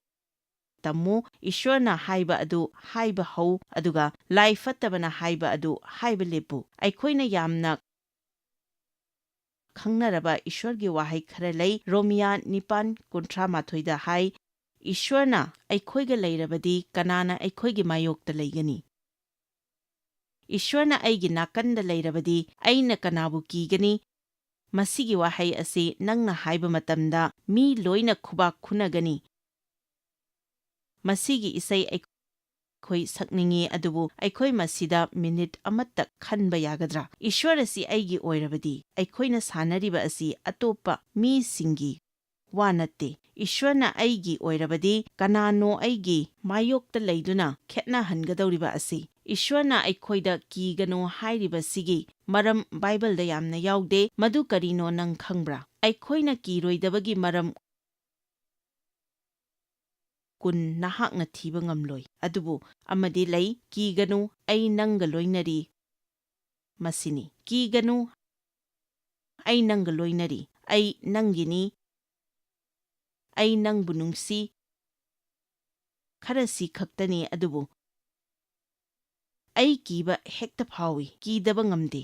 ꯇꯝꯃꯨ꯫ ꯏꯁ꯭ꯋꯔꯅ ꯍꯥꯏꯕ ꯑꯗꯨ ꯍꯥꯏꯕ ꯍꯧ, ꯑꯗꯨꯒ ꯂꯥꯏ ꯐꯠꯇꯕꯅ ꯍꯥꯏꯕ ꯑꯗꯨ ꯍꯥꯏꯕ ꯂꯦꯞꯄꯨ꯫ ꯑꯩꯈꯣꯏꯅ ꯌꯥꯝꯅ ꯈꯪꯅꯔꯕ ꯏꯁ꯭ꯋꯔꯒꯤ ꯋꯥꯍꯩ ꯈꯔ ꯂꯩ꯫ ꯔꯣꯃꯤꯌꯥ 9:38ꯗ ꯍꯥꯏ, ꯏꯁ꯭ꯋꯔꯅ ꯑꯩꯈꯣꯏꯒ ꯂꯩꯔꯕꯗꯤ ꯀꯅꯥꯅ ꯑꯩꯈꯣꯏꯒꯤ ꯃꯥꯌꯣꯛꯇ ꯂꯩꯒꯅꯤ? ꯏꯁ꯭ꯋꯔꯅ ꯑꯩꯒꯤ ꯅꯥꯀꯟꯗ ꯂꯩꯔꯕꯗꯤ ꯑꯩꯅ ꯀꯅꯥꯕꯨ ꯀꯤꯒꯅꯤ? ꯃꯁꯤꯒꯤ ꯋꯥꯍꯩ ꯑꯁꯤ ꯅꯪꯅ ꯍꯥꯏꯕ ꯃꯇꯝꯗ ꯃꯤ ꯂꯣꯏꯅ ꯈꯨꯕꯥꯛ ꯈꯨꯅꯒꯅꯤ꯫ ꯃꯁꯤꯒꯤ ꯏꯁꯩ ꯑꯩꯈꯣꯏ ꯁꯛꯅꯤꯡꯉꯤ, ꯑꯗꯨꯕꯨ ꯑꯩꯈꯣꯏ ꯃꯁꯤꯗ ꯃꯤꯅꯤꯠ ꯑꯃꯠꯇ ꯈꯟꯕ ꯌꯥꯒꯗ꯭ꯔꯥ? ꯏꯁ꯭ꯋꯔ ꯑꯁꯤ ꯑꯩꯒꯤ ꯑꯣꯏꯔꯕꯗꯤ ꯑꯩꯈꯣꯏꯅ ꯁꯥꯟꯅꯔꯤꯕ ꯑꯁꯤ ꯑꯇꯣꯞꯄ ꯃꯤꯁꯤꯡꯒꯤ ꯋꯥ ꯅꯠꯇꯦ꯫ ꯏꯁ꯭ꯋꯔꯅ ꯑꯩꯒꯤ ꯑꯣꯏꯔꯕꯗꯤ ꯀꯅꯥꯅꯣ ꯑꯩꯒꯤ ꯃꯥꯌꯣꯛꯇ ꯂꯩꯗꯨꯅ ꯈꯦꯠꯅꯍꯟꯒꯗꯧꯔꯤꯕ ꯑꯁꯤ? ꯏꯁ꯭ꯋꯔꯅ ꯑꯩꯈꯣꯏꯗ ꯀꯤꯒꯅꯨ ꯍꯥꯏꯔꯤꯕꯁꯤꯒꯤ ꯃꯔꯝ ꯕꯥꯏꯕꯜꯗ ꯌꯥꯝꯅ ꯌꯥꯎꯗꯦ꯫ ꯃꯗꯨ ꯀꯔꯤꯅꯣ ꯅꯪ ꯈꯪꯕ꯭ꯔꯥ? ꯑꯩꯈꯣꯏꯅ ꯀꯤꯔꯣꯏꯗꯕꯒꯤ ꯃꯔꯝ ꯀꯨꯟ ꯅꯍꯥꯛꯅ ꯊꯤꯕ ꯉꯝꯂꯣꯏ, ꯑꯗꯨꯕꯨ ꯑꯃꯗꯤ ꯂꯩ: ꯀꯤꯒꯅꯨ, ꯑꯩ ꯅꯪꯒ ꯂꯣꯏꯅꯔꯤ꯫ ꯃꯁꯤꯅꯤ, ꯀꯤꯒꯅꯨ, ꯑꯩ ꯅꯪꯒ ꯂꯣꯏꯅꯔꯤ, ꯑꯩ ꯅꯪꯒꯤꯅꯤ, ꯑꯩ ꯅꯪꯕꯨ ꯅꯨꯡꯁꯤ꯫ ꯈꯔꯁꯤ ꯈꯛꯇꯅꯤ, ꯑꯗꯨꯕꯨ ꯑꯩ ꯀꯤꯕ ꯍꯦꯛꯇ ꯐꯥꯎꯏ, ꯀꯤꯗꯕ ꯉꯝꯗꯦ꯫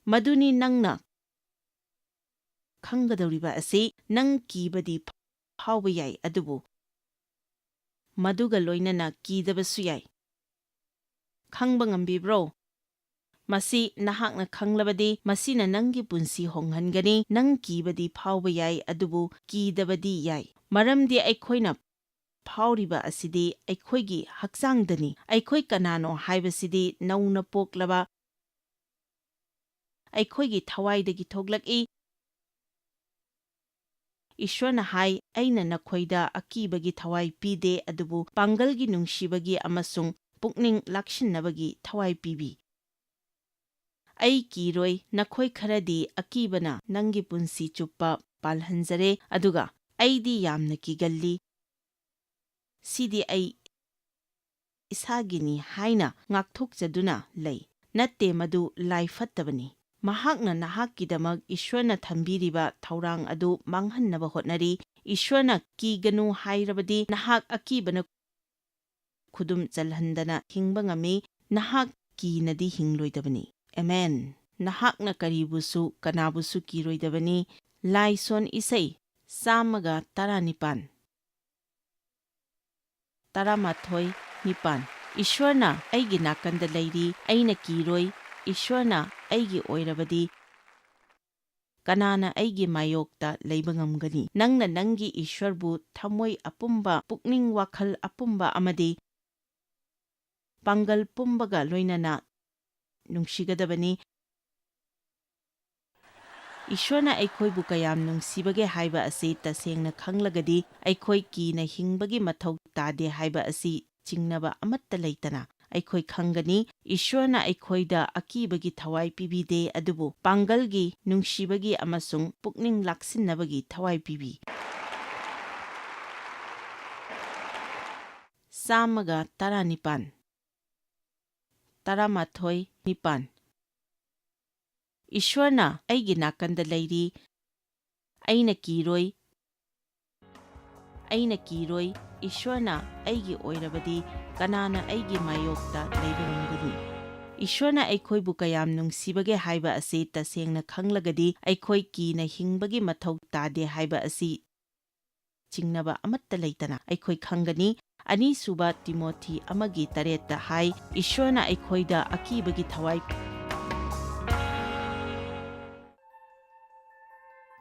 ꯃꯗꯨꯅꯤ ꯅꯪꯅ ꯈꯪꯒꯗꯧꯔꯤꯕ ꯑꯁꯤ꯫ ꯅꯪ ꯀꯤꯕꯗꯤ ꯐꯥꯎꯕ ꯌꯥꯏ, ꯑꯗꯨꯕꯨ ꯃꯗꯨꯒ ꯂꯣꯏꯅꯅ ꯀꯤꯗꯕꯁꯨ ꯌꯥꯏ꯫ ꯈꯪꯕ ꯉꯝꯕꯤꯕ꯭ꯔꯣ? ꯃꯁꯤ ꯅꯍꯥꯛꯅ ꯈꯪꯂꯕꯗꯤ ꯃꯁꯤꯅ ꯅꯪꯒꯤ ꯄꯨꯟꯁꯤ ꯍꯣꯡꯍꯟꯒꯅꯤ꯫ ꯅꯪ ꯀꯤꯕꯗꯤ ꯐꯥꯎꯕ ꯌꯥꯏ, ꯑꯗꯨꯕꯨ ꯀꯤꯗꯕꯗꯤ ꯌꯥꯏ, ꯃꯔꯝꯗꯤ ꯑꯩꯈꯣꯏꯅ ꯐꯥꯎꯔꯤꯕ ꯑꯁꯤꯗꯤ ꯑꯩꯈꯣꯏꯒꯤ ꯍꯛꯆꯥꯡꯗꯅꯤ꯫ ꯑꯩꯈꯣꯏ ꯀꯅꯥꯅꯣ ꯍꯥꯏꯕꯁꯤꯗꯤ ꯅꯧꯅ ꯄꯣꯛꯂꯕ ꯑꯩꯈꯣꯏꯒꯤ ꯊꯋꯥꯏꯗꯒꯤ ꯊꯣꯛꯂꯛꯏ꯫ ꯏꯁ꯭ꯋꯔꯅ ꯍꯥꯏ, ꯑꯩꯅ ꯅꯈꯣꯏꯗ ꯑꯀꯤꯕꯒꯤ ꯊꯋꯥꯏ ꯄꯤꯗꯦ, ꯑꯗꯨꯕꯨ ꯄꯥꯡꯒꯜꯒꯤ, ꯅꯨꯡꯁꯤꯕꯒꯤ ꯑꯃꯁꯨꯡ ꯄꯨꯛꯅꯤꯡ ꯂꯥꯛꯁꯤꯟꯅꯕꯒꯤ ꯊꯋꯥꯏ ꯄꯤꯕꯤ꯫ ꯑꯩ ꯀꯤꯔꯣꯏ꯫ ꯅꯈꯣꯏ ꯈꯔꯗꯤ ꯑꯀꯤꯕꯅ ꯅꯪꯒꯤ ꯄꯨꯟꯁꯤ ꯆꯨꯞꯄ ꯄꯥꯜꯍꯟꯖꯔꯦ, ꯑꯗꯨꯒ ꯑꯩꯗꯤ ꯌꯥꯝꯅ ꯀꯤꯒꯜꯂꯤ, ꯁꯤꯗꯤ ꯑꯩ ꯏꯁꯥꯒꯤꯅꯤ ꯍꯥꯏꯅ ꯉꯥꯛꯊꯣꯛꯆꯗꯨꯅ ꯂꯩ꯫ ꯅꯠꯇꯦ, ꯃꯗꯨ ꯂꯥꯏ ꯐꯠꯇꯕꯅꯤ꯫ ꯃꯍꯥꯛꯅ ꯅꯍꯥꯛꯀꯤꯗꯃꯛ ꯏꯁ꯭ꯋꯔꯅ ꯊꯝꯕꯤꯔꯤꯕ ꯊꯧꯔꯥꯡ ꯑꯗꯨ ꯃꯥꯡꯍꯟꯅꯕ ꯍꯣꯠꯅꯔꯤ꯫ ꯏꯁ꯭ꯋꯔꯅ ꯀꯤꯒꯅꯨ ꯍꯥꯏꯔꯕꯗꯤ ꯅꯍꯥꯛ ꯑꯀꯤꯕꯅ ꯈꯨꯗꯨꯝ ꯆꯜꯍꯟꯗꯅ ꯍꯤꯡꯕ ꯉꯝꯃꯤ꯫ ꯅꯍꯥꯛ ꯀꯤꯅꯗꯤ ꯍꯤꯡꯂꯣꯏꯗꯕꯅꯤ꯫ ꯑꯃꯦꯟ꯫ ꯅꯍꯥꯛꯅ ꯀꯅꯥꯕꯨꯁꯨ ꯀꯤꯔꯣꯏꯗꯕꯅꯤ꯫ ꯂꯥꯏꯁꯣꯟ ꯏꯁꯩ 119:19 ꯏꯁ꯭ꯋꯔꯅ ꯑꯩꯒꯤ ꯅꯥꯀꯟꯗ ꯂꯩꯔꯤ, ꯑꯩꯅ ꯀꯤꯔꯣꯏ꯫ ꯏꯁ꯭ꯋꯔꯅ ꯑꯩꯒꯤ ꯑꯣꯏꯔꯕꯗꯤ ꯀꯅꯥꯅ ꯑꯩꯒꯤ ꯃꯥꯌꯣꯛꯇ ꯂꯩꯕ ꯉꯝꯒꯅꯤ? ꯅꯪꯅ ꯅꯪꯒꯤ ꯏꯁ꯭ꯋꯔꯕꯨ ꯊꯃꯣꯏ ꯑꯄꯨꯝꯕ, ꯄꯨꯛꯅꯤꯡ ꯋꯥꯈꯜ ꯑꯄꯨꯝꯕ ꯑꯃꯗꯤ ꯄꯥꯡꯒꯜ ꯄꯨꯝꯕꯒ ꯂꯣꯏꯅꯅ ꯅꯨꯡꯁꯤꯒꯗꯕꯅꯤ꯫ ꯏꯁ꯭ꯋꯔꯅ ꯑꯩꯈꯣꯏꯕꯨ ꯀꯌꯥꯝ ꯅꯨꯡꯁꯤꯕꯒꯦ ꯍꯥꯏꯕ ꯑꯁꯤ ꯇꯁꯦꯡꯅ ꯈꯪꯂꯒꯗꯤ ꯑꯩꯈꯣꯏ ꯀꯤꯅ ꯍꯤꯡꯕꯒꯤ ꯃꯊꯧ ꯇꯥꯗꯦ ꯍꯥꯏꯕ ꯑꯁꯤ ꯆꯤꯡꯅꯕ ꯑꯃꯠꯇ ꯂꯩꯇꯅ ꯑꯩꯈꯣꯏ ꯈꯪꯒꯅꯤ꯫ ꯏꯁ꯭ꯋꯔꯅ ꯑꯩꯈꯣꯏꯗ ꯑꯀꯤꯕꯒꯤ ꯊꯋꯥꯏ ꯄꯤꯕꯤꯗꯦ, ꯑꯗꯨꯕꯨ ꯄꯥꯡꯒꯜꯒꯤ, ꯅꯨꯡꯁꯤꯕꯒꯤ ꯑꯃꯁꯨꯡ ꯄꯨꯛꯅꯤꯡ ꯂꯥꯛꯁꯤꯟꯅꯕꯒꯤ ꯊꯋꯥꯏ ꯄꯤꯕꯤ꯫ 119:19 ꯏꯁ꯭ꯋꯔꯅ ꯑꯩꯒꯤ ꯅꯥꯀꯟꯗ ꯂꯩꯔꯤ, ꯑꯩꯅ ꯀꯤꯔꯣꯏ, ꯑꯩꯅ ꯀꯤꯔꯣꯏ꯫ ꯏꯁ꯭ꯋꯔꯅ ꯑꯩꯒꯤ ꯑꯣꯏꯔꯕꯗꯤ ꯀꯅꯥꯅ ꯑꯩꯒꯤ ꯃꯥꯌꯣꯛꯇ ꯂꯩꯕ ꯉꯝꯒꯅꯤ? ꯏꯁ꯭ꯋꯔꯅ ꯑꯩꯈꯣꯏꯕꯨ ꯀꯌꯥꯝ ꯅꯨꯡꯁꯤꯕꯒꯦ ꯍꯥꯏꯕ ꯑꯁꯤ ꯇꯁꯦꯡꯅ ꯈꯪꯂꯒꯗꯤ ꯑꯩꯈꯣꯏ ꯀꯤꯅ ꯍꯤꯡꯕꯒꯤ ꯃꯊꯧ ꯇꯥꯗꯦ ꯍꯥꯏꯕ ꯑꯁꯤ ꯆꯤꯡꯅꯕ ꯑꯃꯠꯇ ꯂꯩꯇꯅ ꯑꯩꯈꯣꯏ ꯈꯪꯒꯅꯤ꯫ ꯑꯅꯤꯁꯨꯕ ꯇꯤꯃꯣꯊꯤ 1:8 ꯍꯥꯏ, ꯏꯁ꯭ꯋꯔꯅ ꯑꯩꯈꯣꯏꯗ ꯑꯀꯤꯕꯒꯤ ꯊꯋꯥꯏ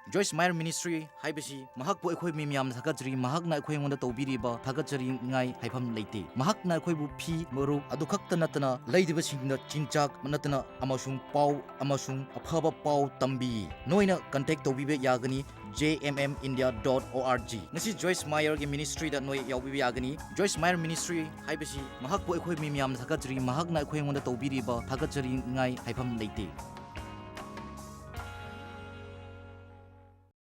Joyce Meyer Ministry haibasi mahakpu akhoi mi miyam thakachri mahakna akhoi ngonda tawbiriba thakachri ngai haifam leite mahakna akhoi bu phi moru adu khakta natana leidiba singna chingchak natana amasung pau amasung aphaba pau tambi noina contact tawbibe yagani jmmindia.org ngasi Joyce Meyer gi ministry da noi yawbibe yagani Joyce Meyer Ministry haibasi mahakpu akhoi mi miyam thakachri mahakna akhoi ngonda tawbiriba thakachri ngai haifam leite